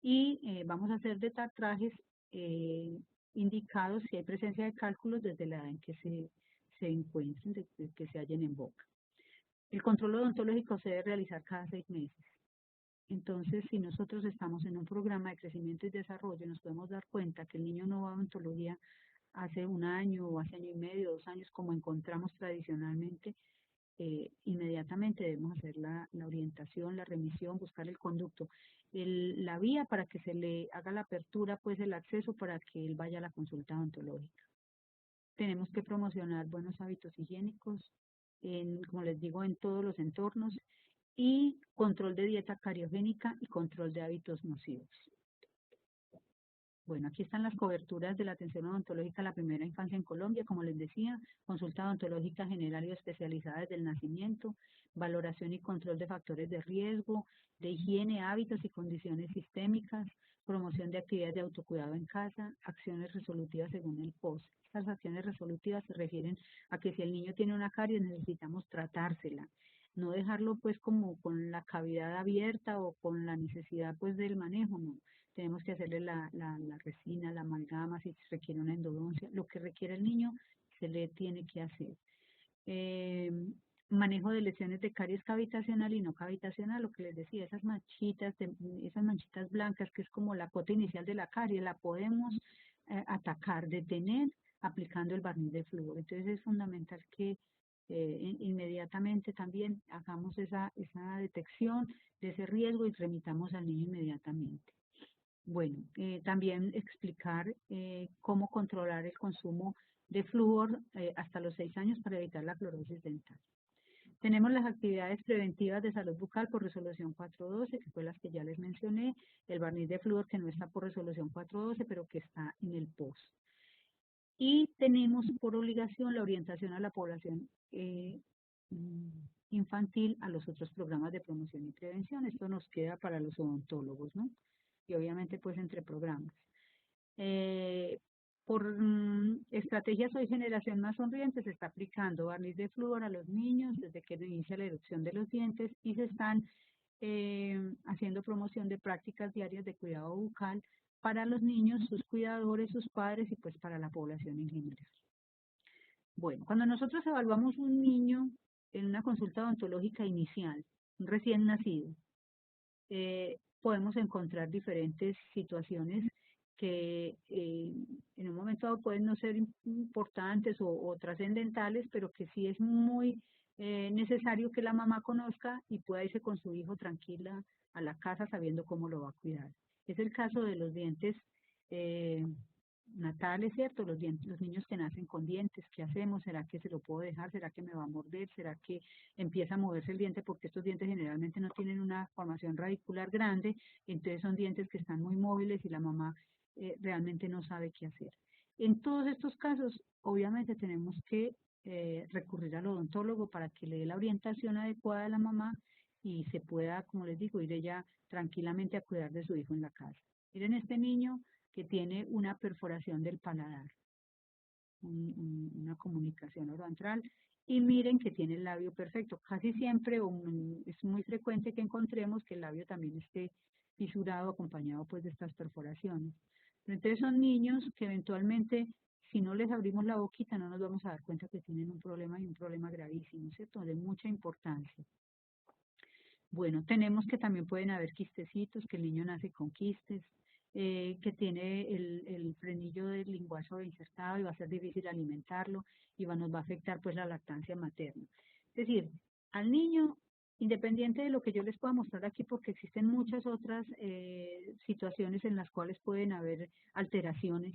Y vamos a hacer detartrajes indicados si hay presencia de cálculos desde la edad en que se encuentren, desde que se hallen en boca. El control odontológico se debe realizar cada 6 meses. Entonces, si nosotros estamos en un programa de crecimiento y desarrollo, nos podemos dar cuenta que el niño no va a odontología hace 1 año o hace año y medio, 2 años, como encontramos tradicionalmente, inmediatamente debemos hacer la orientación, la remisión, buscar el conducto, la vía para que se le haga la apertura, pues el acceso para que él vaya a la consulta odontológica. Tenemos que promocionar buenos hábitos higiénicos, como les digo, en todos los entornos y control de dieta cariogénica y control de hábitos nocivos. Bueno, aquí están las coberturas de la atención odontológica a la primera infancia en Colombia, como les decía, consulta odontológica general y especializada desde el nacimiento, valoración y control de factores de riesgo, de higiene, hábitos y condiciones sistémicas, promoción de actividades de autocuidado en casa, acciones resolutivas según el POS. Estas acciones resolutivas se refieren a que si el niño tiene una caries necesitamos tratársela, no dejarlo pues como con la cavidad abierta o con la necesidad pues del manejo, no. Tenemos que hacerle la resina, la amalgama, si requiere una endodoncia, lo que requiere el niño se le tiene que hacer. Eh, Manejo de lesiones de caries cavitacional y no cavitacional, lo que les decía, esas manchitas blancas, que es como la cota inicial de la caries, la podemos atacar, detener, aplicando el barniz de flúor. Entonces es fundamental que inmediatamente también hagamos esa detección de ese riesgo y remitamos al niño inmediatamente. Bueno, también explicar cómo controlar el consumo de flúor hasta los 6 años para evitar la clorosis dental. Tenemos las actividades preventivas de salud bucal por resolución 412, que fue las que ya les mencioné, el barniz de flúor que no está por resolución 412, pero que está en el POS. Y tenemos por obligación la orientación a la población infantil a los otros programas de promoción y prevención. Esto nos queda para los odontólogos, ¿no? Y obviamente pues entre programas. Por estrategias hoy generación más sonriente se está aplicando barniz de flúor a los niños desde que inicia la erupción de los dientes y se están haciendo promoción de prácticas diarias de cuidado bucal para los niños, sus cuidadores, sus padres y pues para la población en general. Bueno, cuando nosotros evaluamos un niño en una consulta odontológica inicial, un recién nacido, podemos encontrar diferentes situaciones que en un momento dado pueden no ser importantes o trascendentales, pero que sí es muy necesario que la mamá conozca y pueda irse con su hijo tranquila a la casa sabiendo cómo lo va a cuidar. Es el caso de los dientes eh, natales, ¿cierto? Los niños que nacen con dientes, ¿qué hacemos? ¿Será que se lo puedo dejar? ¿Será que me va a morder? ¿Será que empieza a moverse el diente? Porque estos dientes generalmente no tienen una formación radicular grande, entonces son dientes que están muy móviles y la mamá realmente no sabe qué hacer. En todos estos casos, obviamente tenemos que recurrir al odontólogo para que le dé la orientación adecuada a la mamá y se pueda, como les digo, ir ella tranquilamente a cuidar de su hijo en la casa. Miren este niño que tiene una perforación del paladar, una comunicación orovantral, y miren que tiene el labio perfecto. Casi siempre es muy frecuente que encontremos que el labio también esté fisurado, acompañado pues de estas perforaciones. Pero entonces son niños que eventualmente si no les abrimos la boquita no nos vamos a dar cuenta que tienen un problema y un problema gravísimo, ¿cierto? De mucha importancia. Bueno, tenemos que también pueden haber quistecitos, que el niño nace con quistes, que tiene el frenillo del linguazo insertado y va a ser difícil alimentarlo y nos va a afectar pues la lactancia materna. Es decir, al niño, independiente de lo que yo les pueda mostrar aquí, porque existen muchas otras situaciones en las cuales pueden haber alteraciones,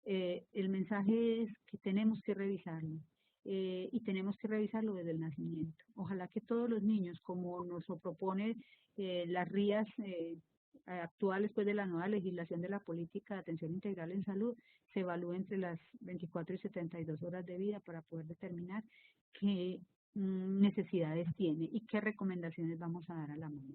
el mensaje es que tenemos que revisarlo y tenemos que revisarlo desde el nacimiento. Ojalá que todos los niños, como nos lo propone las RIAs actuales pues, de la nueva legislación de la política de atención integral en salud, se evalúe entre las 24 y 72 horas de vida para poder determinar qué necesidades tiene y qué recomendaciones vamos a dar a la mamá.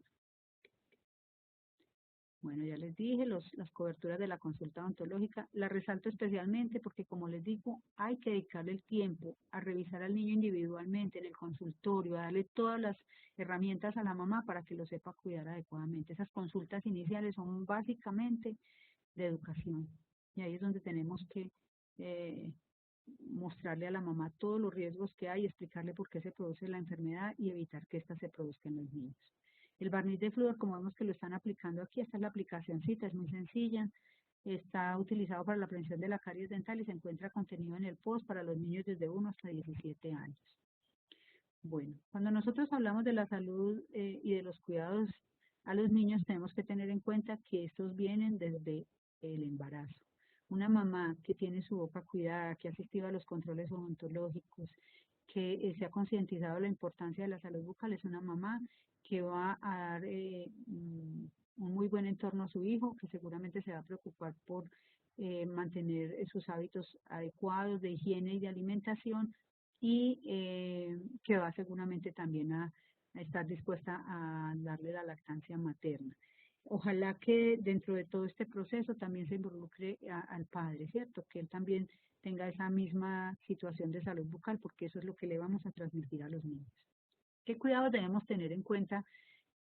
Bueno, ya les dije, las coberturas de la consulta odontológica, la resalto especialmente porque, como les digo, hay que dedicarle el tiempo a revisar al niño individualmente en el consultorio, a darle todas las herramientas a la mamá para que lo sepa cuidar adecuadamente. Esas consultas iniciales son básicamente de educación y ahí es donde tenemos que eh, mostrarle a la mamá todos los riesgos que hay, explicarle por qué se produce la enfermedad y evitar que ésta se produzca en los niños. El barniz de flúor, como vemos que lo están aplicando aquí, esta es la aplicacióncita, es muy sencilla, está utilizado para la prevención de la caries dental y se encuentra contenido en el POS para los niños desde 1 hasta 17 años. Bueno, cuando nosotros hablamos de la salud y de los cuidados a los niños, tenemos que tener en cuenta que estos vienen desde el embarazo. Una mamá que tiene su boca cuidada, que ha asistido a los controles odontológicos, que se ha concientizado de la importancia de la salud bucal, es una mamá que va a dar un muy buen entorno a su hijo, que seguramente se va a preocupar por mantener sus hábitos adecuados de higiene y de alimentación y que va seguramente también a estar dispuesta a darle la lactancia materna. Ojalá que dentro de todo este proceso también se involucre al padre, ¿cierto? Que él también tenga esa misma situación de salud bucal, porque eso es lo que le vamos a transmitir a los niños. ¿Qué cuidados debemos tener en cuenta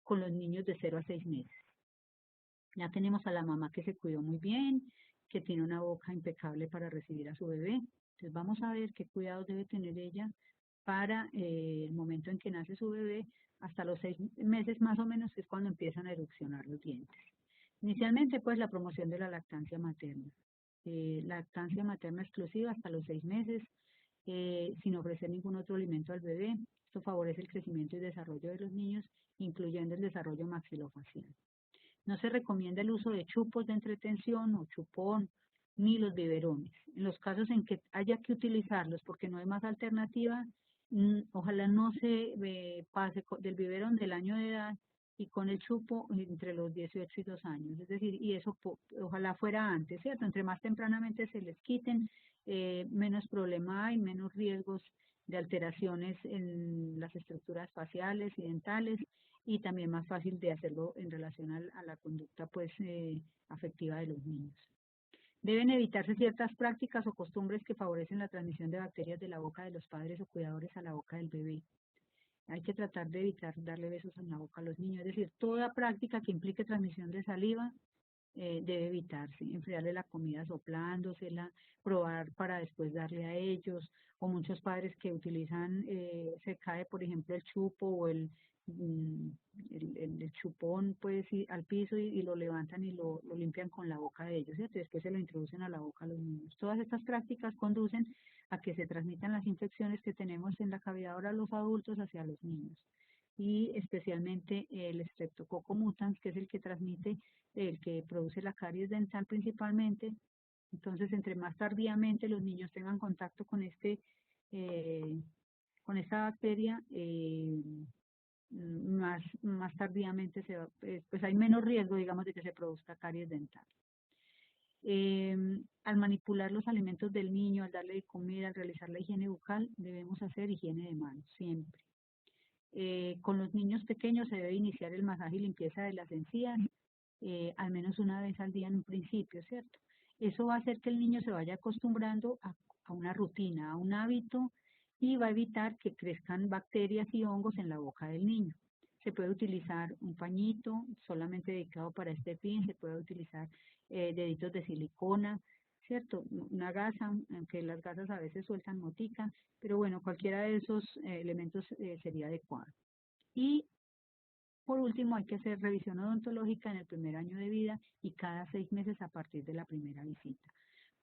con los niños de 0 a 6 meses? Ya tenemos a la mamá que se cuidó muy bien, que tiene una boca impecable para recibir a su bebé. Entonces vamos a ver qué cuidados debe tener ella para el momento en que nace su bebé, hasta los 6 meses más o menos, que es cuando empiezan a erupcionar los dientes. Inicialmente, pues, la promoción de la lactancia materna. Lactancia materna exclusiva hasta los 6 meses, sin ofrecer ningún otro alimento al bebé. Esto favorece el crecimiento y desarrollo de los niños, incluyendo el desarrollo maxilofacial. No se recomienda el uso de chupos de entretención o chupón, ni los biberones. En los casos en que haya que utilizarlos porque no hay más alternativa, ojalá no se pase del biberón del año de edad y con el chupo entre los 18 y 2 años. Es decir, y eso ojalá fuera antes, ¿cierto? Entre más tempranamente se les quiten, menos problema hay, menos riesgos de alteraciones en las estructuras faciales y dentales y también más fácil de hacerlo en relación a la conducta pues afectiva de los niños. Deben evitarse ciertas prácticas o costumbres que favorecen la transmisión de bacterias de la boca de los padres o cuidadores a la boca del bebé. Hay que tratar de evitar darle besos en la boca a los niños, es decir, toda práctica que implique transmisión de saliva debe evitarse, enfriarle la comida soplándosela, probar para después darle a ellos, o muchos padres que utilizan, se cae por ejemplo el chupo o mm, el chupón pues al piso y lo levantan y lo limpian con la boca de ellos, ¿cierto? Y después se lo introducen a la boca a los niños. Todas estas prácticas conducen a que se transmitan las infecciones que tenemos en la cavidad oral los adultos hacia los niños y especialmente el Streptococcus mutans, que es el que transmite, el que produce la caries dental principalmente. Entonces, entre más tardíamente los niños tengan contacto eh, con esta bacteria, más tardíamente pues hay menos riesgo, digamos, de que se produzca caries dental. Al manipular los alimentos del niño, al darle de comer, al realizar la higiene bucal, debemos hacer higiene de manos siempre. Con los niños pequeños se debe iniciar el masaje y limpieza de las encías al menos una vez al día en un principio, ¿cierto? Eso va a hacer que el niño se vaya acostumbrando a una rutina, a un hábito y va a evitar que crezcan bacterias y hongos en la boca del niño. Se puede utilizar un pañito solamente dedicado para este fin, se puede utilizar deditos de silicona, ¿cierto? Una gasa, aunque las gasas a veces sueltan motica, pero bueno, cualquiera de esos elementos sería adecuado. Y por último, hay que hacer revisión odontológica en el primer año de vida y cada 6 meses a partir de la primera visita.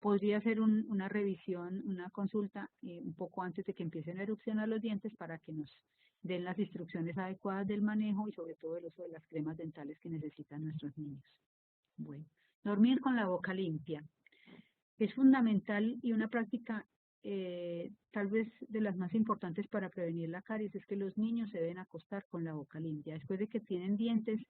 Podría hacer una revisión, una consulta un poco antes de que empiecen a erupcionar los dientes para que nos den las instrucciones adecuadas del manejo y sobre todo el uso de las cremas dentales que necesitan nuestros niños. Bueno, dormir con la boca limpia. Es fundamental y una práctica tal vez de las más importantes para prevenir la caries es que los niños se deben acostar con la boca limpia. Después de que tienen dientes,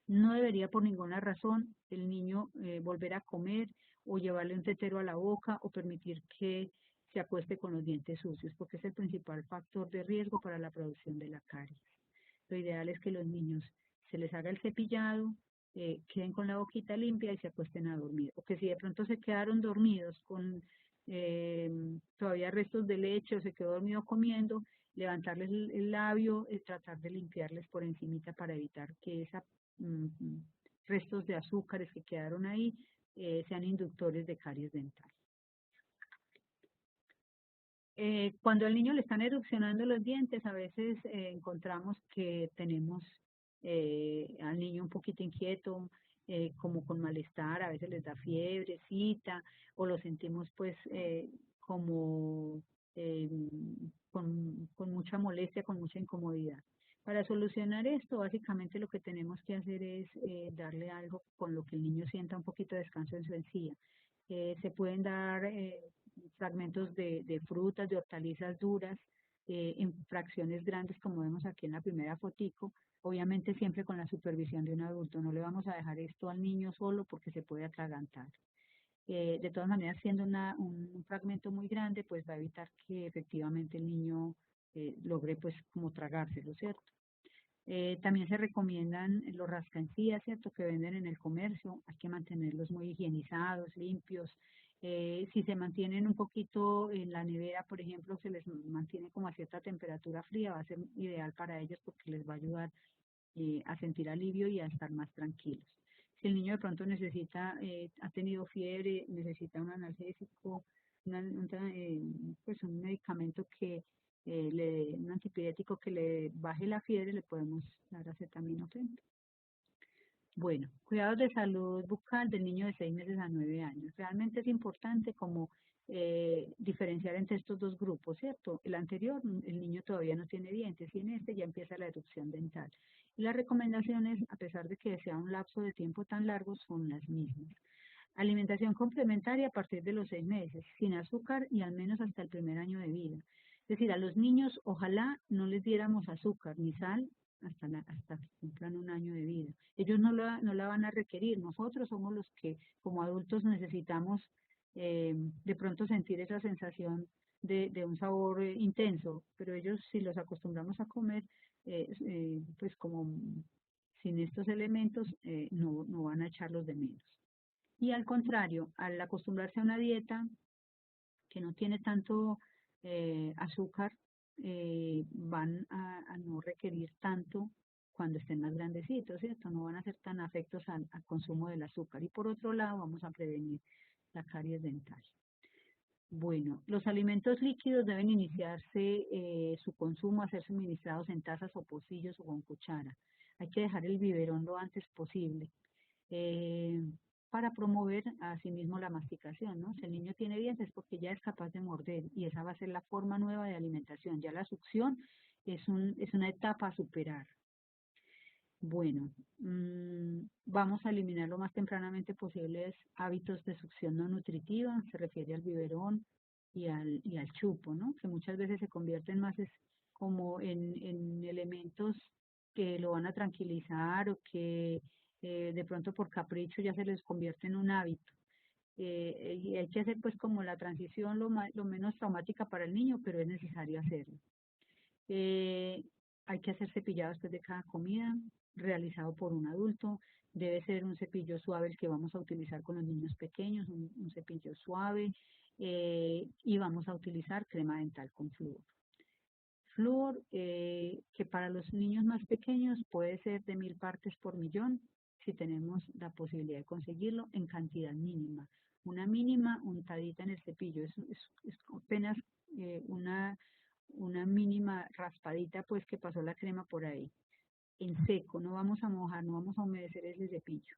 no debería por ninguna razón el niño volver a comer o llevarle un tetero a la boca o permitir que se acueste con los dientes sucios, porque es el principal factor de riesgo para la producción de la caries. Lo ideal es que los niños se les haga el cepillado, queden con la boquita limpia y se acuesten a dormir. O que si de pronto se quedaron dormidos con eh, todavía restos de leche o se quedó dormido comiendo, levantarles el labio, tratar de limpiarles por encimita para evitar que esos restos de azúcares que quedaron ahí sean inductores de caries dental. Cuando al niño le están erupcionando los dientes, a veces encontramos que tenemos al niño un poquito inquieto, como con malestar, a veces les da fiebrecita, o lo sentimos pues como eh, con mucha molestia, con mucha incomodidad. Para solucionar esto, básicamente lo que tenemos que hacer es darle algo con lo que el niño sienta un poquito de descanso en su encía. Se pueden dar fragmentos de frutas, de hortalizas duras, en fracciones grandes como vemos aquí en la primera fotico, obviamente siempre con la supervisión de un adulto. No le vamos a dejar esto al niño solo porque se puede atragantar. De todas maneras, siendo un fragmento muy grande, pues va a evitar que efectivamente el niño logre pues como tragárselo, ¿cierto? También se recomiendan los rascancías, ¿cierto? Que venden en el comercio. Hay que mantenerlos muy higienizados, limpios. Si se mantienen un poquito en la nevera, por ejemplo, se les mantiene como a cierta temperatura fría, va a ser ideal para ellos porque les va a ayudar a sentir alivio y a estar más tranquilos. Si el niño de pronto necesita, ha tenido fiebre, necesita un analgésico, pues un medicamento que un antipirético que le baje la fiebre, le podemos dar acetaminofén. Bueno, cuidados de salud bucal del niño de 6 meses a 9 años. Realmente es importante como diferenciar entre estos dos grupos, ¿cierto? El anterior, el niño todavía no tiene dientes y en este ya empieza la erupción dental. Y las recomendaciones, a pesar de que sea un lapso de tiempo tan largo, son las mismas. Alimentación complementaria a partir de los 6 meses, sin azúcar y al menos hasta el primer año de vida. Es decir, a los niños ojalá no les diéramos azúcar ni sal hasta que cumplan un año de vida. Ellos no la van a requerir, nosotros somos los que como adultos necesitamos de pronto sentir esa sensación de un sabor intenso, pero ellos si los acostumbramos a comer, pues como sin estos elementos, no van a echarlos de menos. Y al contrario, al acostumbrarse a una dieta que no tiene tanto azúcar, van a no requerir tanto cuando estén más grandecitos, ¿cierto? No van a ser tan afectos al consumo del azúcar. Y por otro lado, vamos a prevenir la caries dental. Bueno, los alimentos líquidos deben iniciarse su consumo a ser suministrados en tazas o pocillos o con cuchara. Hay que dejar el biberón lo antes posible eh, para promover asimismo la masticación, ¿no? Si el niño tiene dientes es porque ya es capaz de morder y esa va a ser la forma nueva de alimentación. Ya la succión es una etapa a superar. Bueno, vamos a eliminar lo más tempranamente posibles hábitos de succión no nutritiva, se refiere al biberón y al chupo, ¿no? Que muchas veces se convierten más como en elementos que lo van a tranquilizar o que de pronto por capricho ya se les convierte en un hábito. Y hay que hacer pues como la transición lo menos traumática para el niño, pero es necesario hacerlo. Eh, Hay que hacer cepillado después de cada comida, realizado por un adulto. Debe ser un cepillo suave el que vamos a utilizar con los niños pequeños, un cepillo suave, y vamos a utilizar crema dental con flúor. Flúor, que para los niños más pequeños puede ser de 1000 partes por millón, si tenemos la posibilidad de conseguirlo en cantidad mínima. una mínima untadita en el cepillo, es apenas una mínima raspadita pues que pasó la crema por ahí, en seco, no vamos a mojar, no vamos a humedecer ese cepillo.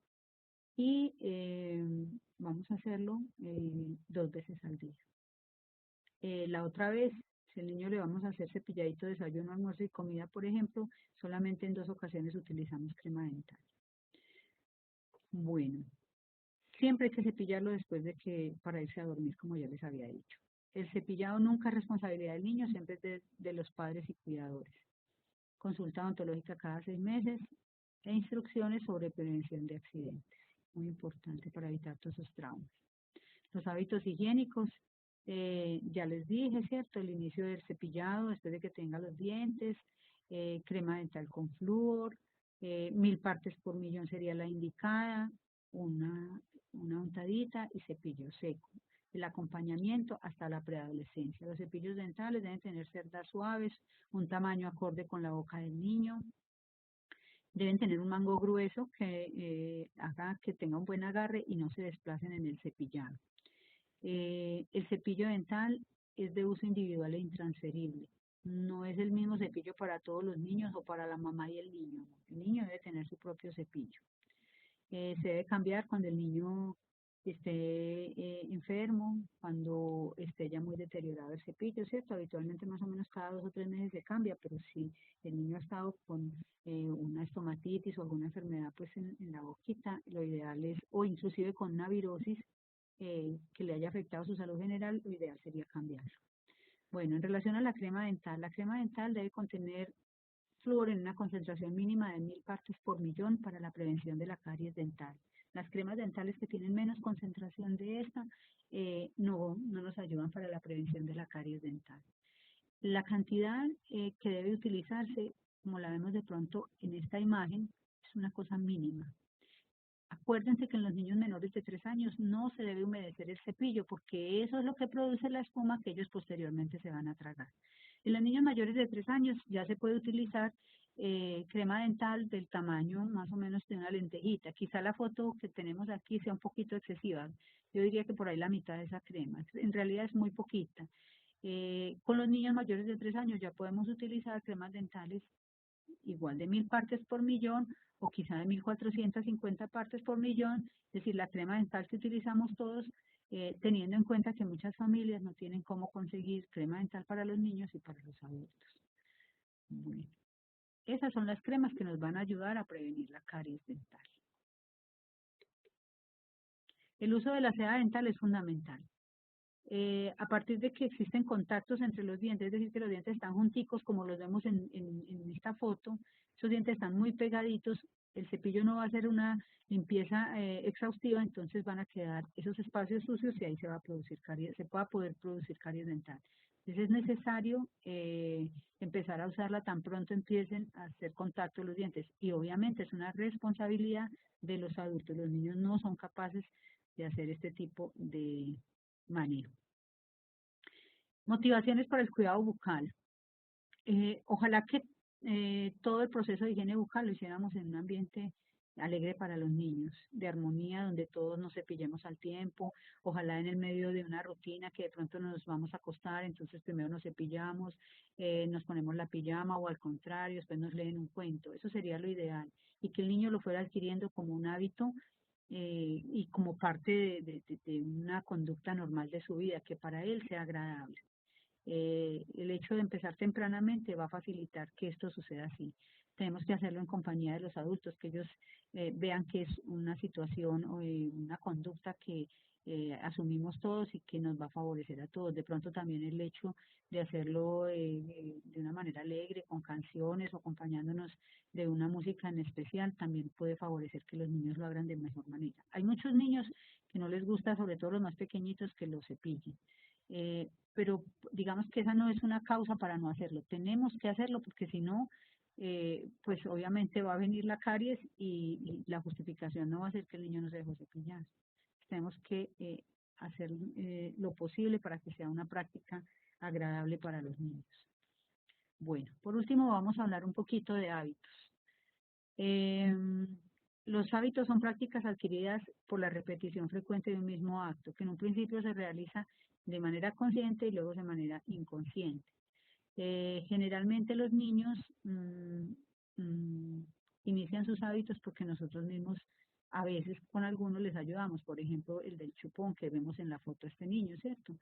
Y vamos a hacerlo 2 veces al día. La otra vez, si al niño le vamos a hacer cepilladito, desayuno, almuerzo y comida, por ejemplo, solamente en 2 ocasiones utilizamos crema dental. Bueno, siempre hay que cepillarlo después de que, para irse a dormir, como ya les había dicho. El cepillado nunca es responsabilidad del niño, siempre es de los padres y cuidadores. Consulta odontológica cada 6 meses e instrucciones sobre prevención de accidentes. Muy importante para evitar todos esos traumas. Los hábitos higiénicos, ya les dije, ¿cierto? El inicio del cepillado después de que tenga los dientes, crema dental con flúor, 1000 partes por millón sería la indicada, una, una untadita y cepillo seco. El acompañamiento hasta la preadolescencia. Los cepillos dentales deben tener cerdas suaves, un tamaño acorde con la boca del niño. Deben tener un mango grueso que haga que tenga un buen agarre y no se desplacen en el cepillado. El cepillo dental es de uso individual e intransferible. No es el mismo cepillo para todos los niños o para la mamá y el niño. El niño debe tener su propio cepillo. Se debe cambiar cuando el niño esté enfermo, cuando esté ya muy deteriorado el cepillo, ¿cierto? Habitualmente más o menos cada 2 o 3 meses se cambia, pero si el niño ha estado con una estomatitis o alguna enfermedad pues en la boquita, lo ideal es, o inclusive con una virosis que le haya afectado su salud general, lo ideal sería cambiarlo. Bueno, en relación a la crema dental debe contener flúor en una concentración mínima de 1000 partes por millón para la prevención de la caries dental. Las cremas dentales que tienen menos concentración de esta no nos ayudan para la prevención de la caries dental. La cantidad que debe utilizarse, como la vemos de pronto en esta imagen, es una cosa mínima. Acuérdense que en los niños menores de 3 años no se debe humedecer el cepillo porque eso es lo que produce la espuma que ellos posteriormente se van a tragar. En los niños mayores de 3 años ya se puede utilizar crema dental del tamaño más o menos de una lentejita. Quizá la foto que tenemos aquí sea un poquito excesiva. Yo diría que por ahí la mitad de esa crema. En realidad es muy poquita. Con los niños mayores de 3 años ya podemos utilizar cremas dentales igual de 1000 partes por millón o quizá de 1450 partes por millón, es decir, la crema dental que utilizamos todos, teniendo en cuenta que muchas familias no tienen cómo conseguir crema dental para los niños y para los adultos. Bueno, esas son las cremas que nos van a ayudar a prevenir la caries dental. El uso de la seda dental es fundamental. A partir de que existen contactos entre los dientes, es decir, que los dientes están junticos, como los vemos en esta foto, esos dientes están muy pegaditos, el cepillo no va a hacer una limpieza exhaustiva, entonces van a quedar esos espacios sucios y ahí se va a producir caries, se va a poder producir caries dental. Entonces es necesario empezar a usarla tan pronto empiecen a hacer contacto los dientes y obviamente es una responsabilidad de los adultos, los niños no son capaces de hacer este tipo de manejo. Motivaciones para el cuidado bucal. Ojalá que todo el proceso de higiene bucal lo hiciéramos en un ambiente alegre para los niños, de armonía, donde todos nos cepillemos al tiempo, ojalá en el medio de una rutina que de pronto nos vamos a acostar, entonces primero nos cepillamos, nos ponemos la pijama o al contrario, después nos leen un cuento, eso sería lo ideal, y que el niño lo fuera adquiriendo como un hábito y como parte de una conducta normal de su vida, que para él sea agradable. El hecho de empezar tempranamente va a facilitar que esto suceda así. Tenemos que hacerlo en compañía de los adultos, que ellos vean que es una situación o una conducta que asumimos todos y que nos va a favorecer a todos. De pronto también el hecho de hacerlo de una manera alegre, con canciones o acompañándonos de una música en especial, también puede favorecer que los niños lo hagan de mejor manera. Hay muchos niños que no les gusta, sobre todo los más pequeñitos, que lo cepillen. Pero digamos que esa no es una causa para no hacerlo. Tenemos que hacerlo porque si no, pues obviamente va a venir la caries y la justificación no va a ser que el niño no se dejó cepillar. Tenemos que hacer lo posible para que sea una práctica agradable para los niños. Bueno, por último vamos a hablar un poquito de hábitos. Los hábitos son prácticas adquiridas por la repetición frecuente de un mismo acto, que en un principio se realiza de manera consciente y luego de manera inconsciente. Generalmente los niños mm, inician sus hábitos porque nosotros mismos a veces con algunos les ayudamos, por ejemplo el del chupón que vemos en la foto de este niño, ¿cierto?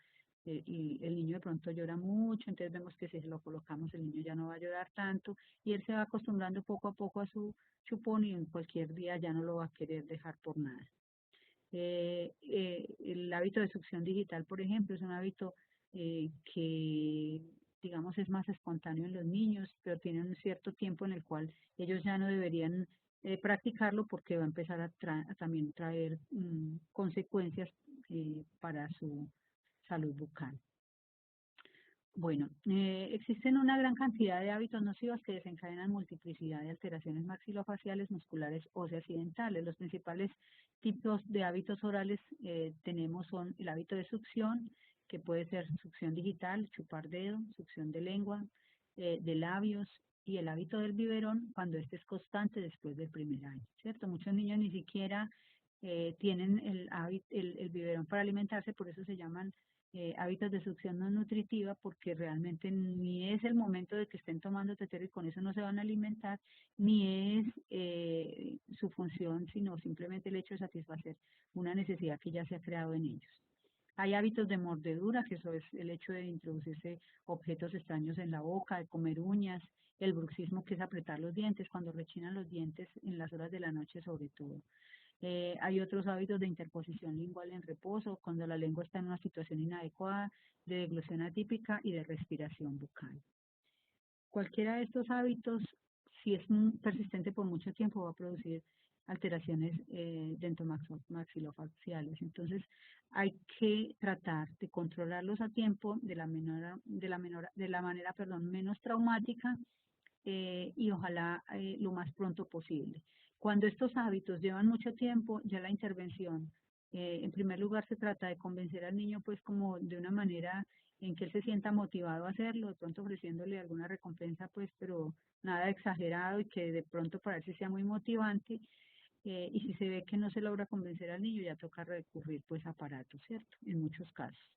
Y el niño de pronto llora mucho, entonces vemos que si se lo colocamos el niño ya no va a llorar tanto y él se va acostumbrando poco a poco a su chupón y en cualquier día ya no lo va a querer dejar por nada. El hábito de succión digital, por ejemplo, es un hábito que, digamos, es más espontáneo en los niños, pero tienen un cierto tiempo en el cual ellos ya no deberían practicarlo porque va a empezar a también traer consecuencias para su salud bucal. Bueno, existen una gran cantidad de hábitos nocivos que desencadenan multiplicidad de alteraciones maxilofaciales, musculares, óseas y dentales. Los principales tipos de hábitos orales tenemos son el hábito de succión, que puede ser succión digital, chupar dedo, succión de lengua, de labios, y el hábito del biberón cuando este es constante después del primer año, ¿cierto? Muchos niños ni siquiera tienen el biberón para alimentarse, por eso se llaman hábitos de succión no nutritiva porque realmente ni es el momento de que estén tomando tetero y con eso no se van a alimentar, ni es su función, sino simplemente el hecho de satisfacer una necesidad que ya se ha creado en ellos. Hay hábitos de mordedura, que eso es el hecho de introducirse objetos extraños en la boca, de comer uñas, el bruxismo, que es apretar los dientes, cuando rechinan los dientes en las horas de la noche sobre todo. Hay otros hábitos de interposición lingual en reposo, cuando la lengua está en una situación inadecuada, de deglución atípica y de respiración bucal. Cualquiera de estos hábitos, si es persistente por mucho tiempo, va a producir alteraciones dentomaxilofaciales. Entonces, hay que tratar de controlarlos a tiempo de la manera, perdón, menos traumática y ojalá lo más pronto posible. Cuando estos hábitos llevan mucho tiempo, ya la intervención, en primer lugar se trata de convencer al niño pues como de una manera en que él se sienta motivado a hacerlo, de pronto ofreciéndole alguna recompensa pues, pero nada exagerado y que de pronto para él sí sea muy motivante. Y si se ve que no se logra convencer al niño, ya toca recurrir pues a aparatos, ¿cierto? En muchos casos.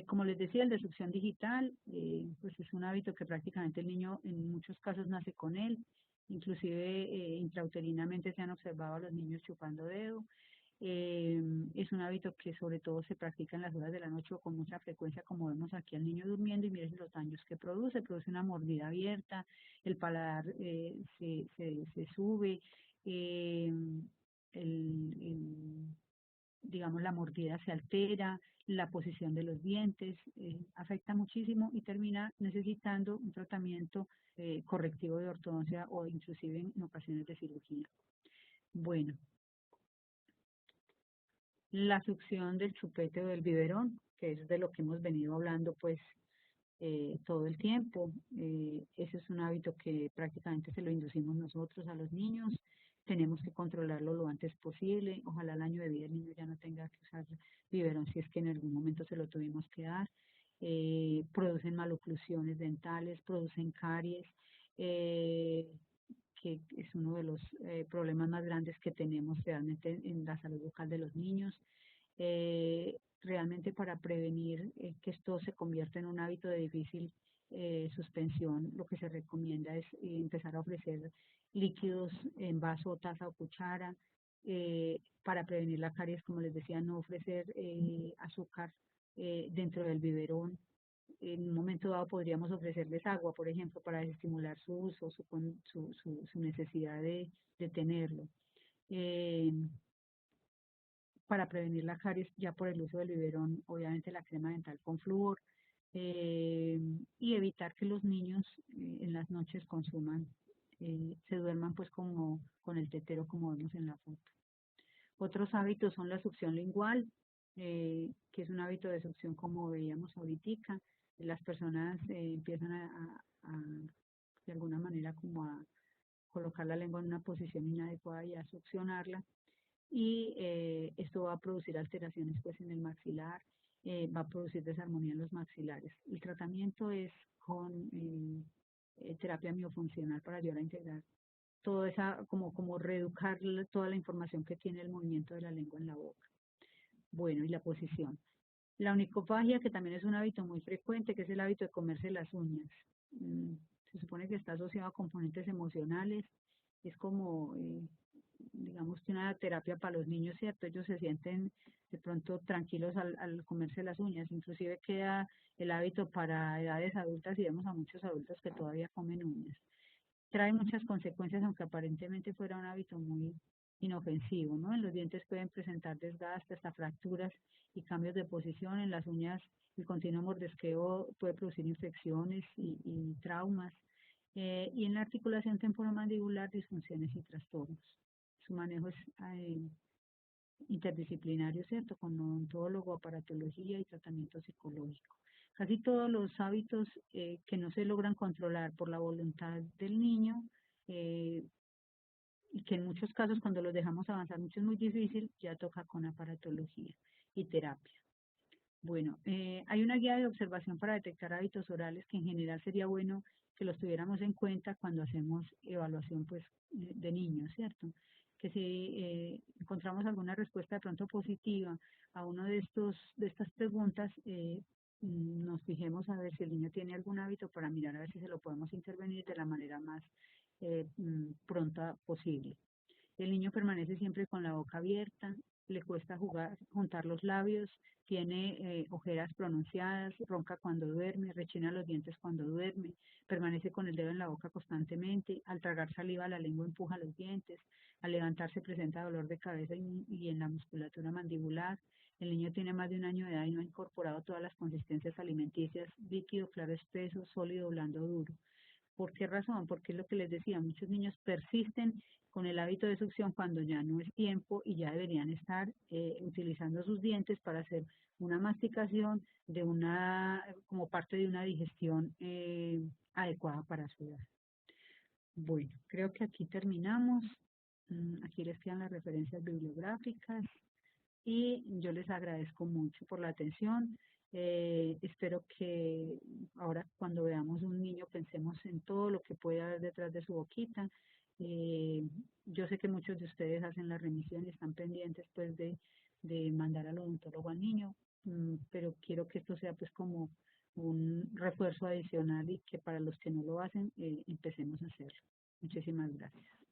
Como les decía, el de succión digital, pues es un hábito que prácticamente el niño en muchos casos nace con él, inclusive intrauterinamente se han observado a los niños chupando dedo. Es un hábito que sobre todo se practica en las horas de la noche o con mucha frecuencia, como vemos aquí al niño durmiendo y miren los daños que produce una mordida abierta, el paladar se sube, eh, el, digamos, la mordida se altera, la posición de los dientes, afecta muchísimo y termina necesitando un tratamiento correctivo de ortodoncia o inclusive en ocasiones de cirugía. Bueno, la succión del chupete o del biberón, que es de lo que hemos venido hablando pues todo el tiempo. Ese es un hábito que prácticamente se lo inducimos nosotros a los niños. Tenemos que controlarlo lo antes posible. Ojalá al año de vida el niño ya no tenga que usar biberón si es que en algún momento se lo tuvimos que dar. Producen maloclusiones dentales, producen caries, eh, que es uno de los problemas más grandes que tenemos realmente en la salud bucal de los niños. Realmente para prevenir que esto se convierta en un hábito de difícil suspensión, lo que se recomienda es empezar a ofrecer líquidos en vaso, taza o cuchara. Para prevenir la caries, como les decía, no ofrecer azúcar dentro del biberón. En un momento dado podríamos ofrecerles agua, por ejemplo, para desestimular su uso, su necesidad de tenerlo. Eh, para prevenir la caries ya por el uso del biberón, obviamente la crema dental con flúor, y evitar que los niños en las noches consuman, se duerman pues como con el tetero como vemos en la foto. Otros hábitos son la succión lingual, que es un hábito de succión como veíamos ahorita. Las personas empiezan de alguna manera como a colocar la lengua en una posición inadecuada y a succionarla y esto va a producir alteraciones pues en el maxilar, va a producir desarmonía en los maxilares. El tratamiento es con terapia miofuncional para ayudar a integrar toda esa, como reeducar toda la información que tiene el movimiento de la lengua en la boca. Bueno, y la posición. La onicofagia, que también es un hábito muy frecuente, que es el hábito de comerse las uñas. Mm, Se supone que está asociado a componentes emocionales, es como, digamos que una terapia para los niños, ¿cierto? Ellos se sienten de pronto tranquilos al comerse las uñas, inclusive queda el hábito para edades adultas y vemos a muchos adultos que todavía comen uñas. Trae muchas consecuencias, aunque aparentemente fuera un hábito muy inofensivo, ¿no? En los dientes pueden presentar desgastes, hasta fracturas y cambios de posición. En las uñas, el continuo mordisqueo puede producir infecciones y traumas. Y en la articulación temporomandibular, disfunciones y trastornos. Su manejo es interdisciplinario, ¿cierto? Con odontólogo, aparatología y tratamiento psicológico. Casi todos los hábitos que no se logran controlar por la voluntad del niño eh, y que en muchos casos cuando los dejamos avanzar mucho es muy difícil, ya toca con aparatología y terapia. Bueno, hay una guía de observación para detectar hábitos orales que en general sería bueno que los tuviéramos en cuenta cuando hacemos evaluación pues de niños, ¿cierto? Que si encontramos alguna respuesta de pronto positiva a uno de estas preguntas, nos fijemos a ver si el niño tiene algún hábito para mirar a ver si se lo podemos intervenir de la manera más pronta posible. El niño permanece siempre con la boca abierta, le cuesta jugar, juntar los labios, tiene ojeras pronunciadas, ronca cuando duerme, rechina los dientes cuando duerme, permanece con el dedo en la boca constantemente, al tragar saliva la lengua empuja los dientes, al levantarse presenta dolor de cabeza y en la musculatura mandibular. El niño tiene más de un año de edad y no ha incorporado todas las consistencias alimenticias, líquido, claro, espeso, sólido, blando, duro. ¿Por qué razón? Porque es lo que les decía, muchos niños persisten con el hábito de succión cuando ya no es tiempo y ya deberían estar utilizando sus dientes para hacer una masticación de como parte de una digestión adecuada para su edad. Bueno, creo que aquí terminamos. Aquí les quedan las referencias bibliográficas y yo les agradezco mucho por la atención. Espero que ahora cuando veamos un niño pensemos en todo lo que puede haber detrás de su boquita. Eh, yo sé que muchos de ustedes hacen la remisión y están pendientes pues de mandar al odontólogo al niño, pero quiero que esto sea pues como un refuerzo adicional y que para los que no lo hacen empecemos a hacerlo. Muchísimas gracias.